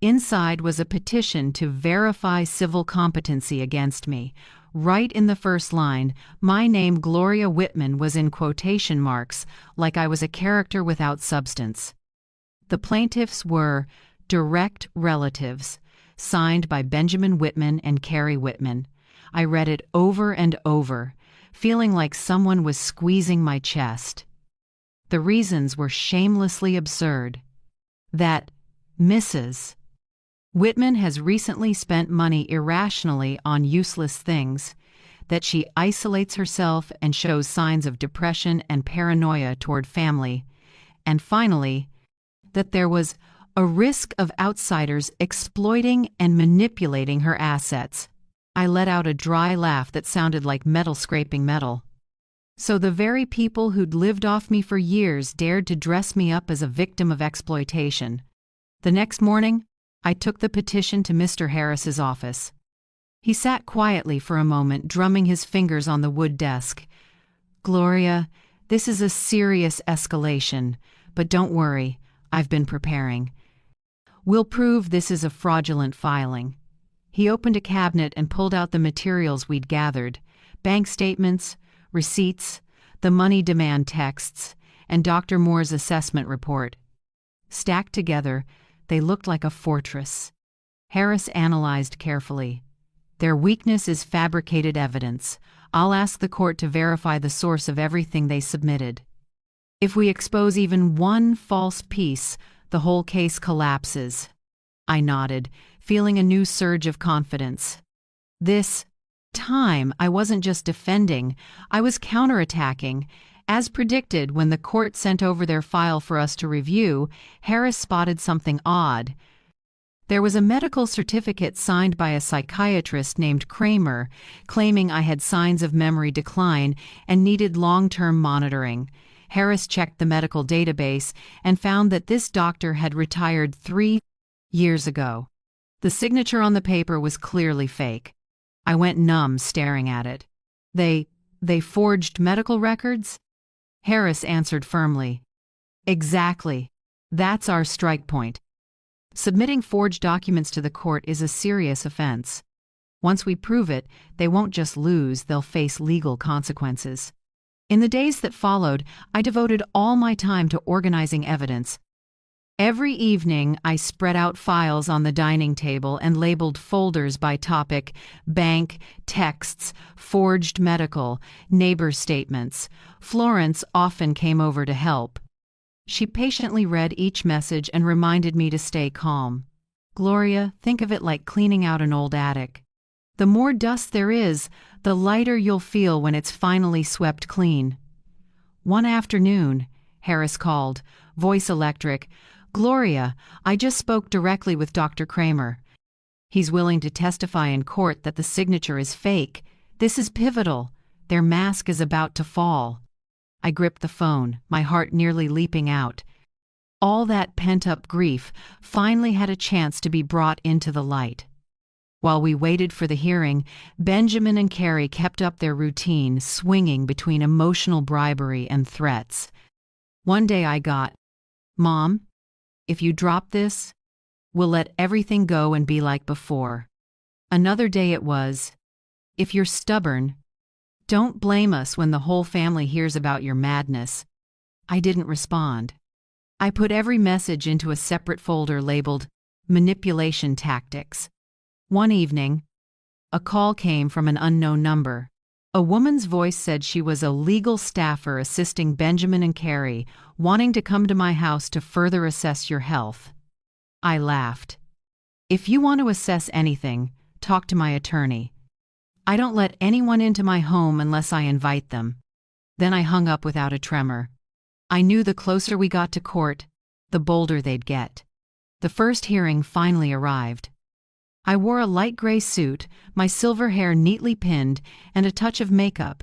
Inside was a petition to verify civil competency against me. Right in the first line, my name, Gloria Whitman, was in quotation marks, like I was a character without substance. The plaintiffs were direct relatives, signed by Benjamin Whitman and Carrie Whitman. I read it over and over, feeling like someone was squeezing my chest. The reasons were shamelessly absurd. That Mrs. Whitman has recently spent money irrationally on useless things, that she isolates herself and shows signs of depression and paranoia toward family, and finally, that there was a risk of outsiders exploiting and manipulating her assets. I let out a dry laugh that sounded like metal scraping metal. So the very people who'd lived off me for years dared to dress me up as a victim of exploitation. The next morning, I took the petition to Mr. Harris's office. He sat quietly for a moment, drumming his fingers on the wood desk. "Gloria, this is a serious escalation, but don't worry, I've been preparing. We'll prove this is a fraudulent filing." He opened a cabinet and pulled out the materials we'd gathered: bank statements, receipts, the money demand texts, and Dr. Moore's assessment report. Stacked together, they looked like a fortress. Harris analyzed carefully. "Their weakness is fabricated evidence. I'll ask the court to verify the source of everything they submitted. If we expose even one false piece, the whole case collapses. I nodded, feeling a new surge of confidence. This time, I wasn't just defending, I was counterattacking. As predicted, when the court sent over their file for us to review, Harris spotted something odd. There was a medical certificate signed by a psychiatrist named Kramer, claiming I had signs of memory decline and needed long-term monitoring. Harris checked the medical database and found that this doctor had retired 3 years ago. The signature on the paper was clearly fake. I went numb staring at it. They forged medical records? Harris answered firmly. Exactly. That's our strike point. Submitting forged documents to the court is a serious offense. Once we prove it, they won't just lose, they'll face legal consequences. In the days that followed, I devoted all my time to organizing evidence. Every evening, I spread out files on the dining table and labeled folders by topic: bank, texts, forged medical, neighbor statements. Florence often came over to help. She patiently read each message and reminded me to stay calm. Gloria, think of it like cleaning out an old attic. The more dust there is, the lighter you'll feel when it's finally swept clean. One afternoon, Harris called, voice electric. Gloria, I just spoke directly with Dr. Kramer. He's willing to testify in court that the signature is fake. This is pivotal. Their mask is about to fall. I gripped the phone, my heart nearly leaping out. All that pent-up grief finally had a chance to be brought into the light. While we waited for the hearing, Benjamin and Carrie kept up their routine, swinging between emotional bribery and threats. One day I got, "Mom, if you drop this, we'll let everything go and be like before." Another day it was, "If you're stubborn, don't blame us when the whole family hears about your madness." I didn't respond. I put every message into a separate folder labeled manipulation tactics. One evening, a call came from an unknown number. A woman's voice said she was a legal staffer assisting Benjamin and Carrie, wanting to come to my house to further assess your health. I laughed. "If you want to assess anything, talk to my attorney. I don't let anyone into my home unless I invite them." Then I hung up without a tremor. I knew the closer we got to court, the bolder they'd get. The first hearing finally arrived. I wore a light gray suit, my silver hair neatly pinned, and a touch of makeup.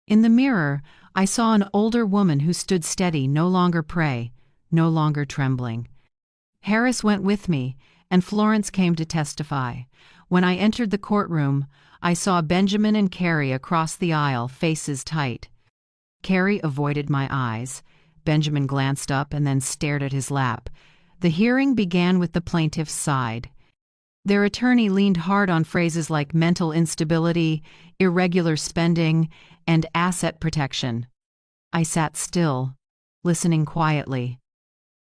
In the mirror, I saw an older woman who stood steady, no longer prey, no longer trembling. Harris went with me, and Florence came to testify. When I entered the courtroom, I saw Benjamin and Carrie across the aisle, faces tight. Carrie avoided my eyes. Benjamin glanced up and then stared at his lap. The hearing began with the plaintiff's side. Their attorney leaned hard on phrases like mental instability, irregular spending, and asset protection. I sat still, listening quietly.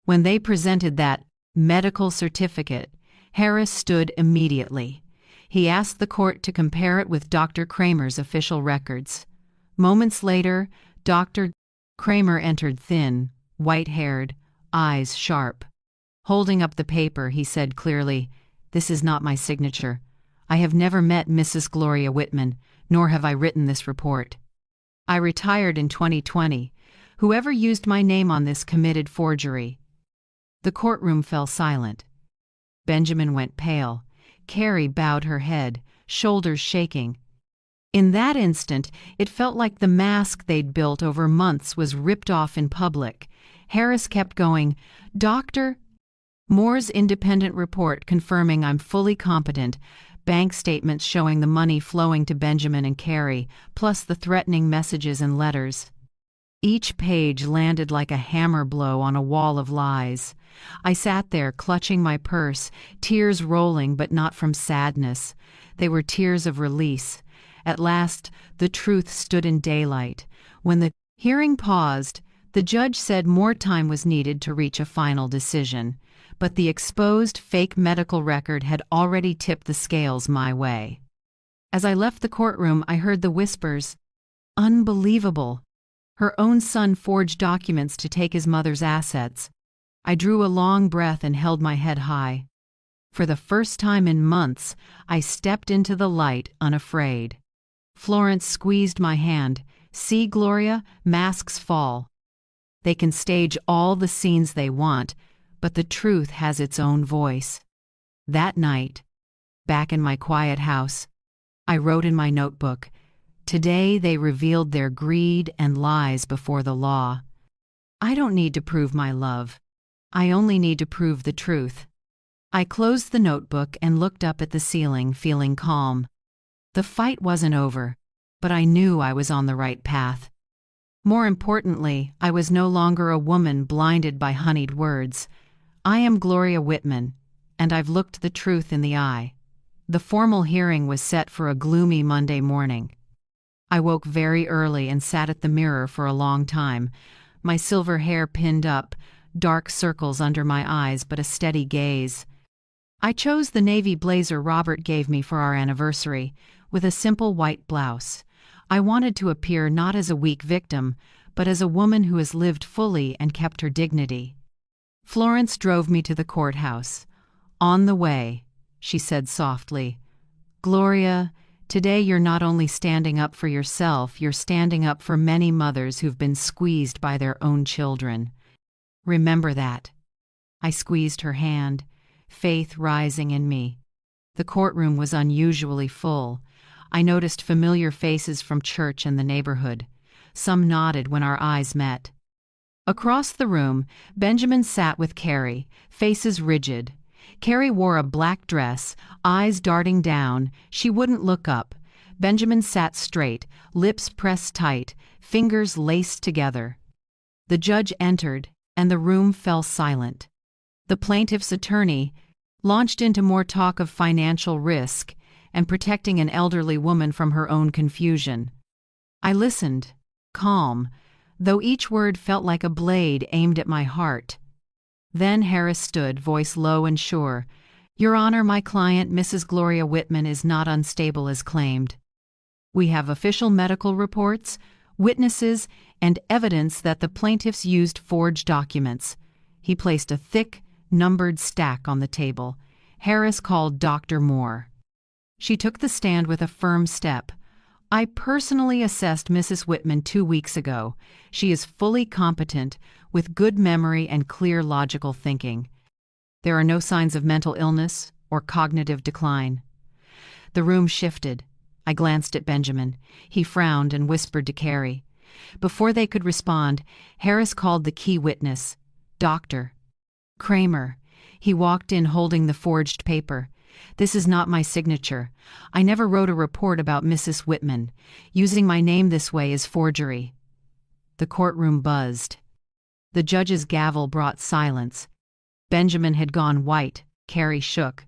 When they presented that medical certificate, Harris stood immediately. He asked the court to compare it with Dr. Kramer's official records. Moments later, Dr. Kramer entered thin, white-haired, eyes sharp. Holding up the paper, he said clearly, "This is not my signature. I have never met Mrs. Gloria Whitman, nor have I written this report. I retired in 2020. Whoever used my name on this committed forgery." The courtroom fell silent. Benjamin went pale. Carrie bowed her head, shoulders shaking. In that instant, it felt like the mask they'd built over months was ripped off in public. Harris kept going, "Dr. Moore's independent report confirming I'm fully competent, bank statements showing the money flowing to Benjamin and Carrie, plus the threatening messages and letters." Each page landed like a hammer blow on a wall of lies. I sat there clutching my purse, tears rolling but not from sadness. They were tears of release. At last, the truth stood in daylight. When the hearing paused, the judge said more time was needed to reach a final decision. But the exposed fake medical record had already tipped the scales my way. As I left the courtroom, I heard the whispers. Unbelievable. Her own son forged documents to take his mother's assets. I drew a long breath and held my head high. For the first time in months, I stepped into the light unafraid. Florence squeezed my hand. See, Gloria, masks fall. They can stage all the scenes they want, but the truth has its own voice. That night, back in my quiet house, I wrote in my notebook, "Today they revealed their greed and lies before the law. I don't need to prove my love. I only need to prove the truth." I closed the notebook and looked up at the ceiling, feeling calm. The fight wasn't over, but I knew I was on the right path. More importantly, I was no longer a woman blinded by honeyed words. I am Gloria Whitman, and I've looked the truth in the eye. The formal hearing was set for a gloomy Monday morning. I woke very early and sat at the mirror for a long time, my silver hair pinned up, dark circles under my eyes but a steady gaze. I chose the navy blazer Robert gave me for our anniversary, with a simple white blouse. I wanted to appear not as a weak victim, but as a woman who has lived fully and kept her dignity. Florence drove me to the courthouse. On the way, she said softly, "Gloria, today you're not only standing up for yourself, you're standing up for many mothers who've been squeezed by their own children. Remember that." I squeezed her hand, faith rising in me. The courtroom was unusually full. I noticed familiar faces from church and the neighborhood. Some nodded when our eyes met. Across the room, Benjamin sat with Carrie, faces rigid. Carrie wore a black dress, eyes darting down. She wouldn't look up. Benjamin sat straight, lips pressed tight, fingers laced together. The judge entered, and the room fell silent. The plaintiff's attorney launched into more talk of financial risk and protecting an elderly woman from her own confusion. I listened, calm, though each word felt like a blade aimed at my heart. Then Harris stood, voice low and sure. "Your Honor, my client, Mrs. Gloria Whitman, is not unstable as claimed. We have official medical reports, witnesses, and evidence that the plaintiffs used forged documents." He placed a thick, numbered stack on the table. Harris called Dr. Moore. She took the stand with a firm step. "I personally assessed Mrs. Whitman 2 weeks ago. She is fully competent, with good memory and clear logical thinking. There are no signs of mental illness or cognitive decline." The room shifted. I glanced at Benjamin. He frowned and whispered to Carrie. Before they could respond, Harris called the key witness, Dr. Kramer. He walked in holding the forged paper. "This is not my signature. I never wrote a report about Mrs. Whitman. Using my name this way is forgery." The courtroom buzzed. The judge's gavel brought silence. Benjamin had gone white. Carrie shook.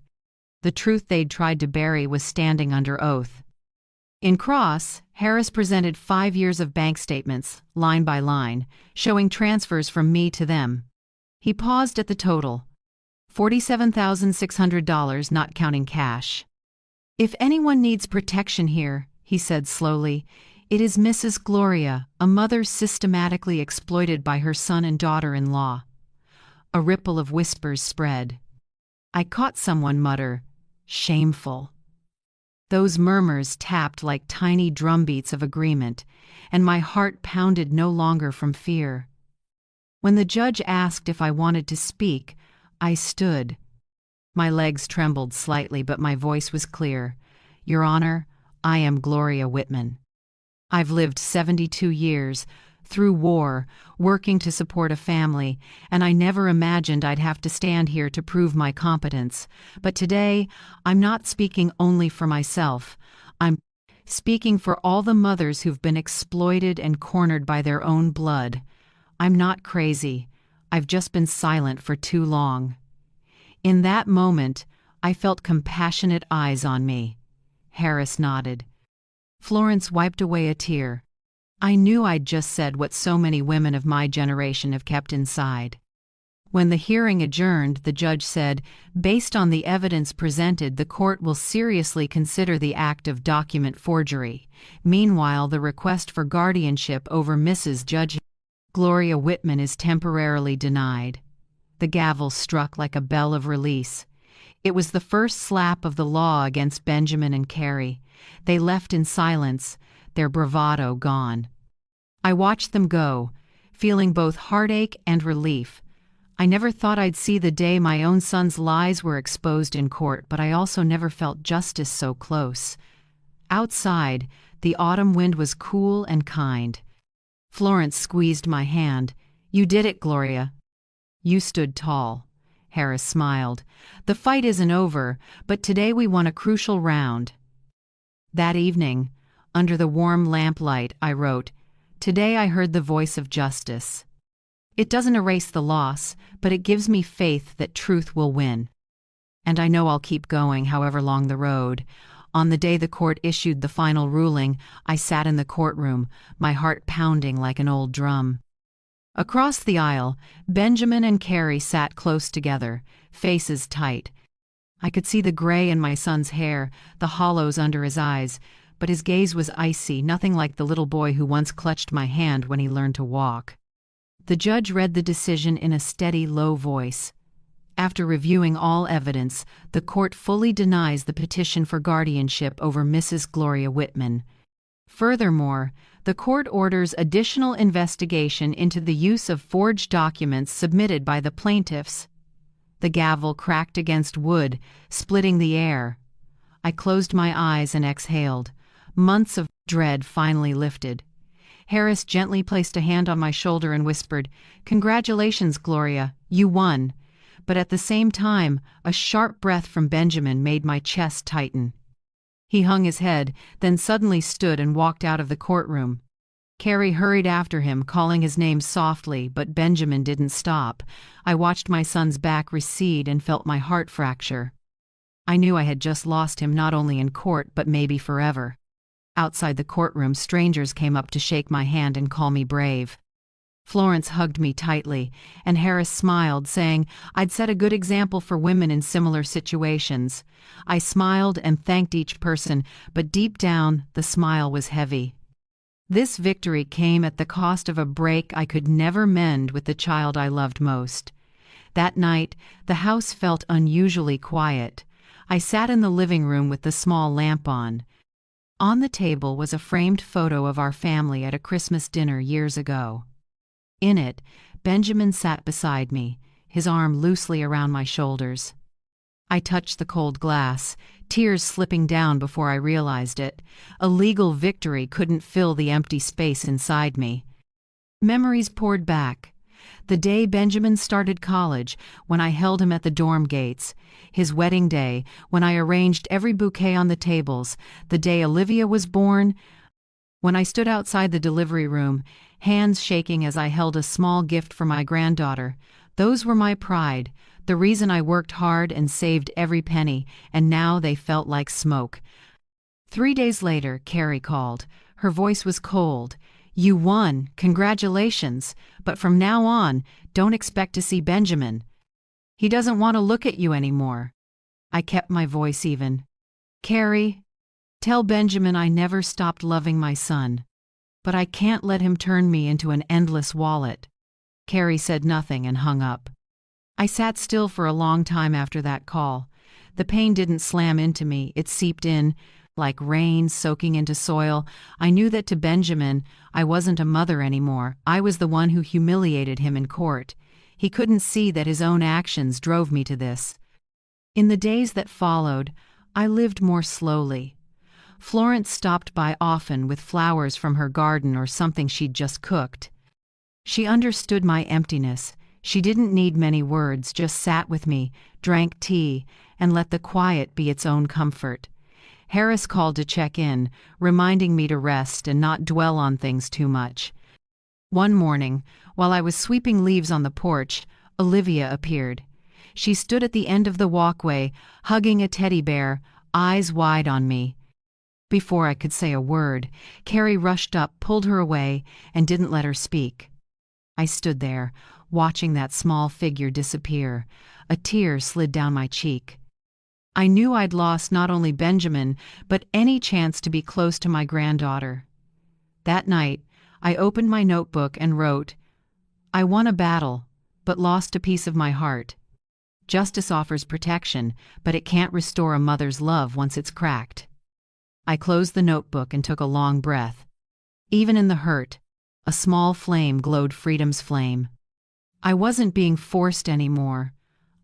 The truth they'd tried to bury was standing under oath. In cross, Harris presented 5 years of bank statements, line by line, showing transfers from me to them. He paused at the total. $47,600, not counting cash. "If anyone needs protection here," he said slowly, "it is Mrs. Gloria, a mother systematically exploited by her son and daughter-in-law." A ripple of whispers spread. I caught someone mutter, "Shameful." Those murmurs tapped like tiny drumbeats of agreement, and my heart pounded no longer from fear. When the judge asked if I wanted to speak, I stood. My legs trembled slightly, but my voice was clear. "Your Honor, I am Gloria Whitman. I've lived 72 years, through war, working to support a family, and I never imagined I'd have to stand here to prove my competence. But today, I'm not speaking only for myself. I'm speaking for all the mothers who've been exploited and cornered by their own blood. I'm not crazy. I've just been silent for too long." In that moment, I felt compassionate eyes on me. Harris nodded. Florence wiped away a tear. I knew I'd just said what so many women of my generation have kept inside. When the hearing adjourned, the judge said, "Based on the evidence presented, the court will seriously consider the act of document forgery." Meanwhile, the request for guardianship over Mrs. Judge Gloria Whitman is temporarily denied. The gavel struck like a bell of release. It was the first slap of the law against Benjamin and Carrie. They left in silence, their bravado gone. I watched them go, feeling both heartache and relief. I never thought I'd see the day my own son's lies were exposed in court, but I also never felt justice so close. Outside, the autumn wind was cool and kind. Florence squeezed my hand. "You did it, Gloria." "You stood tall." Harris smiled. "The fight isn't over, but today we won a crucial round." That evening, under the warm lamplight, I wrote, "Today I heard the voice of justice. It doesn't erase the loss, but it gives me faith that truth will win. And I know I'll keep going however long the road." On the day the court issued the final ruling, I sat in the courtroom, my heart pounding like an old drum. Across the aisle, Benjamin and Carrie sat close together, faces tight. I could see the gray in my son's hair, the hollows under his eyes, but his gaze was icy, nothing like the little boy who once clutched my hand when he learned to walk. The judge read the decision in a steady, low voice. After reviewing all evidence, the court fully denies the petition for guardianship over Mrs. Gloria Whitman. Furthermore, the court orders additional investigation into the use of forged documents submitted by the plaintiffs. The gavel cracked against wood, splitting the air. I closed my eyes and exhaled. Months of dread finally lifted. Harris gently placed a hand on my shoulder and whispered, "Congratulations, Gloria, you won." But at the same time, a sharp breath from Benjamin made my chest tighten. He hung his head, then suddenly stood and walked out of the courtroom. Carrie hurried after him, calling his name softly, but Benjamin didn't stop. I watched my son's back recede and felt my heart fracture. I knew I had just lost him, not only in court, but maybe forever. Outside the courtroom, strangers came up to shake my hand and call me brave. Florence hugged me tightly, and Harris smiled, saying I'd set a good example for women in similar situations. I smiled and thanked each person, but deep down, the smile was heavy. This victory came at the cost of a break I could never mend with the child I loved most. That night, the house felt unusually quiet. I sat in the living room with the small lamp on. On the table was a framed photo of our family at a Christmas dinner years ago. In it, Benjamin sat beside me, his arm loosely around my shoulders. I touched the cold glass, tears slipping down before I realized it. A legal victory couldn't fill the empty space inside me. Memories poured back. The day Benjamin started college, when I held him at the dorm gates. His wedding day, when I arranged every bouquet on the tables. The day Olivia was born. When I stood outside the delivery room, hands shaking as I held a small gift for my granddaughter. Those were my pride, the reason I worked hard and saved every penny, and now they felt like smoke. 3 days later, Carrie called. Her voice was cold. "You won, congratulations, but from now on, don't expect to see Benjamin. He doesn't want to look at you anymore." I kept my voice even. "Carrie, tell Benjamin I never stopped loving my son, but I can't let him turn me into an endless wallet." Carrie said nothing and hung up. I sat still for a long time after that call. The pain didn't slam into me, it seeped in, like rain soaking into soil. I knew that to Benjamin, I wasn't a mother anymore. I was the one who humiliated him in court. He couldn't see that his own actions drove me to this. In the days that followed, I lived more slowly. Florence stopped by often with flowers from her garden or something she'd just cooked. She understood my emptiness. She didn't need many words, just sat with me, drank tea, and let the quiet be its own comfort. Harris called to check in, reminding me to rest and not dwell on things too much. One morning, while I was sweeping leaves on the porch, Olivia appeared. She stood at the end of the walkway, hugging a teddy bear, eyes wide on me. Before I could say a word, Carrie rushed up, pulled her away, and didn't let her speak. I stood there, watching that small figure disappear. A tear slid down my cheek. I knew I'd lost not only Benjamin, but any chance to be close to my granddaughter. That night, I opened my notebook and wrote, "I won a battle, but lost a piece of my heart. Justice offers protection, but it can't restore a mother's love once it's cracked." I closed the notebook and took a long breath. Even in the hurt, a small flame glowed freedom's flame. I wasn't being forced anymore.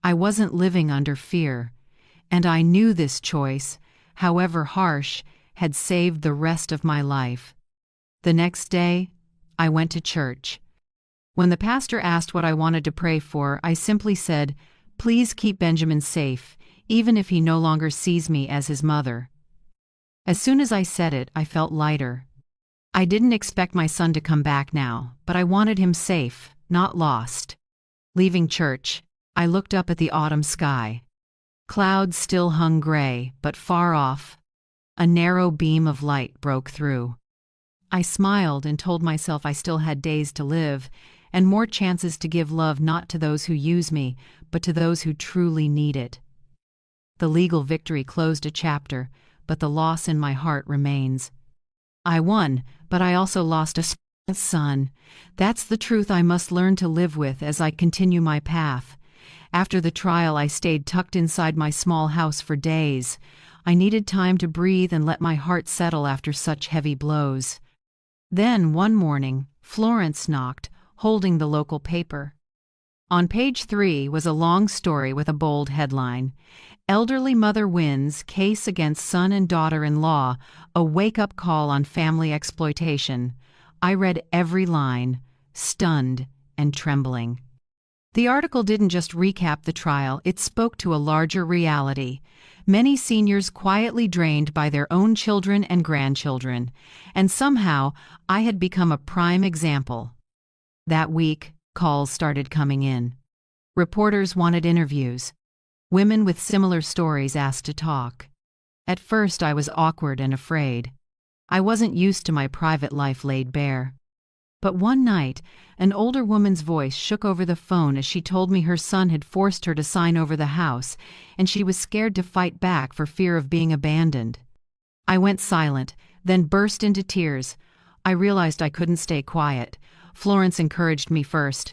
I wasn't living under fear. And I knew this choice, however harsh, had saved the rest of my life. The next day, I went to church. When the pastor asked what I wanted to pray for, I simply said, "Please keep Benjamin safe, even if he no longer sees me as his mother." As soon as I said it, I felt lighter. I didn't expect my son to come back now, but I wanted him safe, not lost. Leaving church, I looked up at the autumn sky. Clouds still hung gray, but far off, a narrow beam of light broke through. I smiled and told myself I still had days to live, and more chances to give love not to those who use me, but to those who truly need it. The legal victory closed a chapter, but the loss in my heart remains. I won, but I also lost a son. That's the truth I must learn to live with as I continue my path. After the trial, I stayed tucked inside my small house for days. I needed time to breathe and let my heart settle after such heavy blows. Then, one morning, Florence knocked, holding the local paper. On page 3 was a long story with a bold headline, "Elderly Mother Wins Case Against Son and Daughter-in-Law, a Wake-Up Call on Family Exploitation." I read every line, stunned and trembling. The article didn't just recap the trial, it spoke to a larger reality. Many seniors quietly drained by their own children and grandchildren, and somehow I had become a prime example. That week, calls started coming in. Reporters wanted interviews. Women with similar stories asked to talk. At first, I was awkward and afraid. I wasn't used to my private life laid bare. But one night, an older woman's voice shook over the phone as she told me her son had forced her to sign over the house, and she was scared to fight back for fear of being abandoned. I went silent, then burst into tears. I realized I couldn't stay quiet. Florence encouraged me first.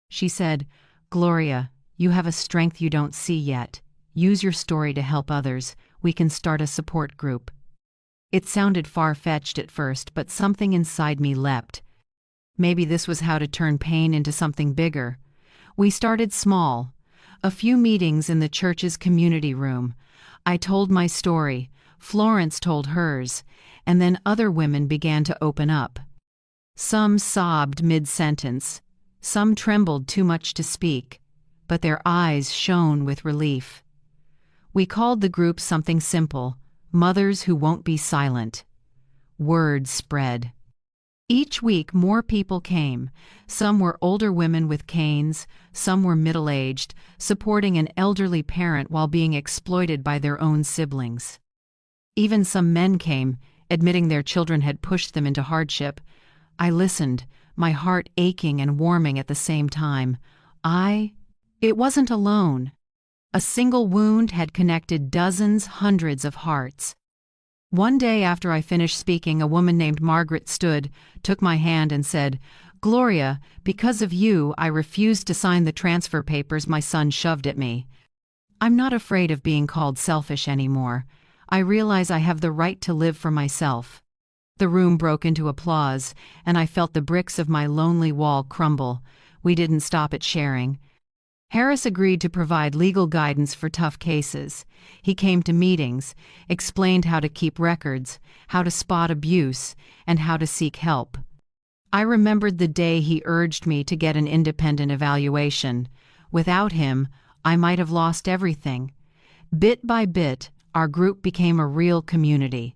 She said, "Gloria, you have a strength you don't see yet. Use your story to help others. We can start a support group." It sounded far-fetched at first, but something inside me leapt. Maybe this was how to turn pain into something bigger. We started small. A few meetings in the church's community room. I told my story, Florence told hers, and then other women began to open up. Some sobbed mid-sentence. Some trembled too much to speak, but their eyes shone with relief. We called the group something simple, Mothers Who Won't Be Silent. Word spread. Each week more people came. Some were older women with canes, some were middle-aged, supporting an elderly parent while being exploited by their own siblings. Even some men came, admitting their children had pushed them into hardship. I listened, my heart aching and warming at the same time. It wasn't alone. A single wound had connected dozens, hundreds of hearts. One day after I finished speaking, a woman named Margaret stood, took my hand and said, "Gloria, because of you, I refused to sign the transfer papers my son shoved at me. I'm not afraid of being called selfish anymore. I realize I have the right to live for myself." The room broke into applause, and I felt the bricks of my lonely wall crumble. We didn't stop at sharing. Harris agreed to provide legal guidance for tough cases. He came to meetings, explained how to keep records, how to spot abuse, and how to seek help. I remembered the day he urged me to get an independent evaluation. Without him, I might have lost everything. Bit by bit, our group became a real community.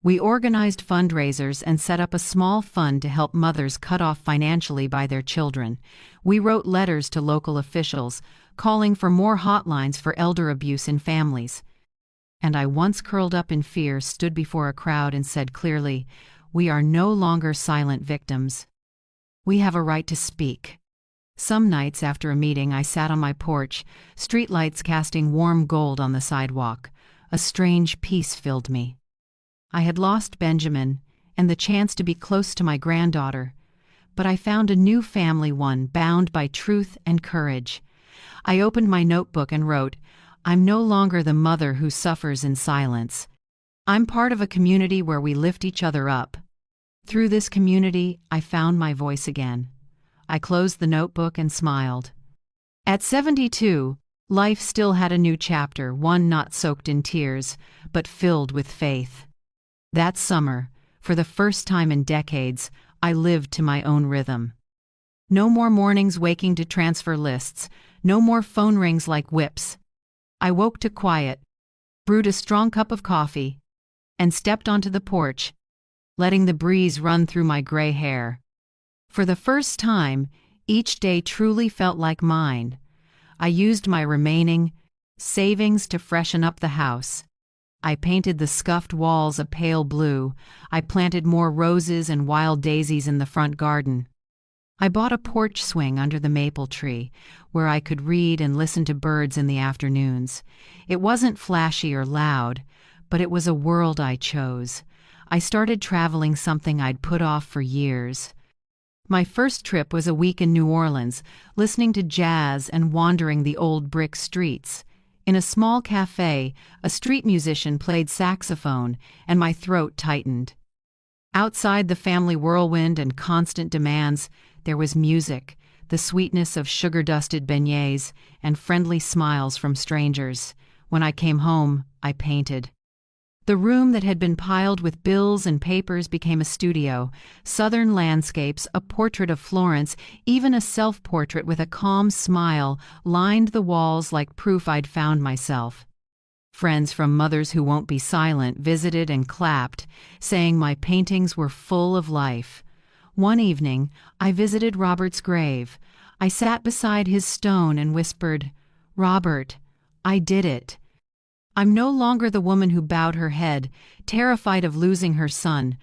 We organized fundraisers and set up a small fund to help mothers cut off financially by their children. We wrote letters to local officials, calling for more hotlines for elder abuse in families. And I, once curled up in fear, stood before a crowd and said clearly, "We are no longer silent victims." We have a right to speak. Some nights after a meeting, I sat on my porch, streetlights casting warm gold on the sidewalk. A strange peace filled me. I had lost Benjamin and the chance to be close to my granddaughter, but I found a new family, one bound by truth and courage. I opened my notebook and wrote, "I'm no longer the mother who suffers in silence. I'm part of a community where we lift each other up." Through this community, I found my voice again. I closed the notebook and smiled. At 72, life still had a new chapter, one not soaked in tears, but filled with faith. That summer, for the first time in decades, I lived to my own rhythm. No more mornings waking to transfer lists, no more phone rings like whips. I woke to quiet, brewed a strong cup of coffee, and stepped onto the porch, letting the breeze run through my gray hair. For the first time, each day truly felt like mine. I used my remaining savings to freshen up the house. I painted the scuffed walls a pale blue. I planted more roses and wild daisies in the front garden. I bought a porch swing under the maple tree, where I could read and listen to birds in the afternoons. It wasn't flashy or loud, but it was a world I chose. I started traveling, something I'd put off for years. My first trip was a week in New Orleans, listening to jazz and wandering the old brick streets. In a small cafe, a street musician played saxophone, and my throat tightened. Outside the family whirlwind and constant demands, there was music, the sweetness of sugar-dusted beignets, and friendly smiles from strangers. When I came home, I painted. The room that had been piled with bills and papers became a studio. Southern landscapes, a portrait of Florence, even a self-portrait with a calm smile lined the walls like proof I'd found myself. Friends from Mothers Who Won't Be Silent visited and clapped, saying my paintings were full of life. One evening, I visited Robert's grave. I sat beside his stone and whispered, "Robert, I did it. I'm no longer the woman who bowed her head, terrified of losing her son.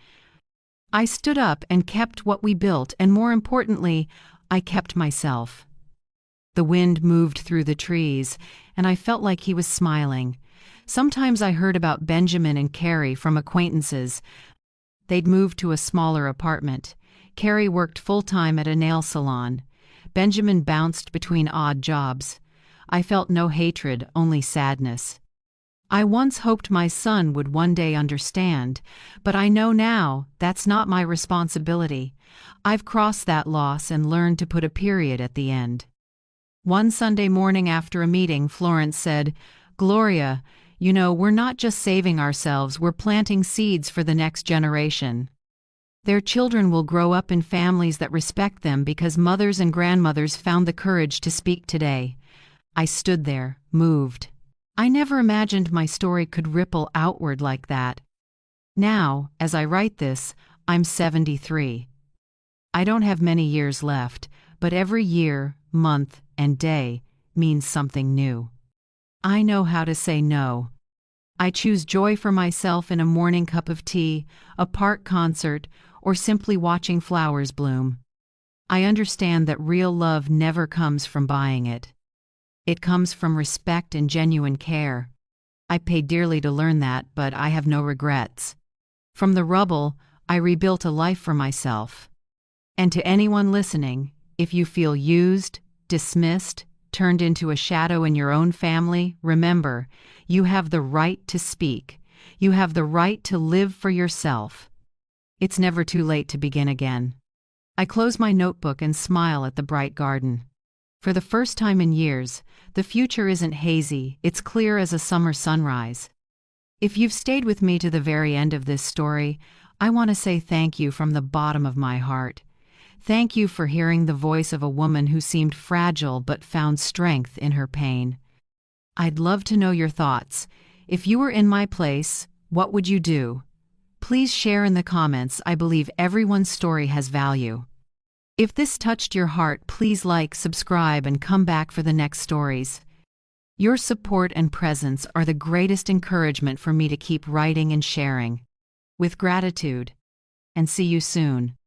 I stood up and kept what we built, and more importantly, I kept myself." The wind moved through the trees, and I felt like he was smiling. Sometimes I heard about Benjamin and Carrie from acquaintances. They'd moved to a smaller apartment. Carrie worked full-time at a nail salon. Benjamin bounced between odd jobs. I felt no hatred, only sadness. I once hoped my son would one day understand, but I know now that's not my responsibility. I've crossed that loss and learned to put a period at the end. One Sunday morning after a meeting, Florence said, "Gloria, you know, we're not just saving ourselves, we're planting seeds for the next generation. Their children will grow up in families that respect them because mothers and grandmothers found the courage to speak today." I stood there, moved. I never imagined my story could ripple outward like that. Now, as I write this, I'm 73. I don't have many years left, but every year, month, and day means something new. I know how to say no. I choose joy for myself in a morning cup of tea, a park concert, or simply watching flowers bloom. I understand that real love never comes from buying it. It comes from respect and genuine care. I paid dearly to learn that, but I have no regrets. From the rubble, I rebuilt a life for myself. And to anyone listening, if you feel used, dismissed, turned into a shadow in your own family, remember, you have the right to speak. You have the right to live for yourself. It's never too late to begin again. I close my notebook and smile at the bright garden. For the first time in years, the future isn't hazy, it's clear as a summer sunrise. If you've stayed with me to the very end of this story, I want to say thank you from the bottom of my heart. Thank you for hearing the voice of a woman who seemed fragile but found strength in her pain. I'd love to know your thoughts. If you were in my place, what would you do? Please share in the comments. I believe everyone's story has value. If this touched your heart, please like, subscribe, and come back for the next stories. Your support and presence are the greatest encouragement for me to keep writing and sharing. With gratitude. And see you soon.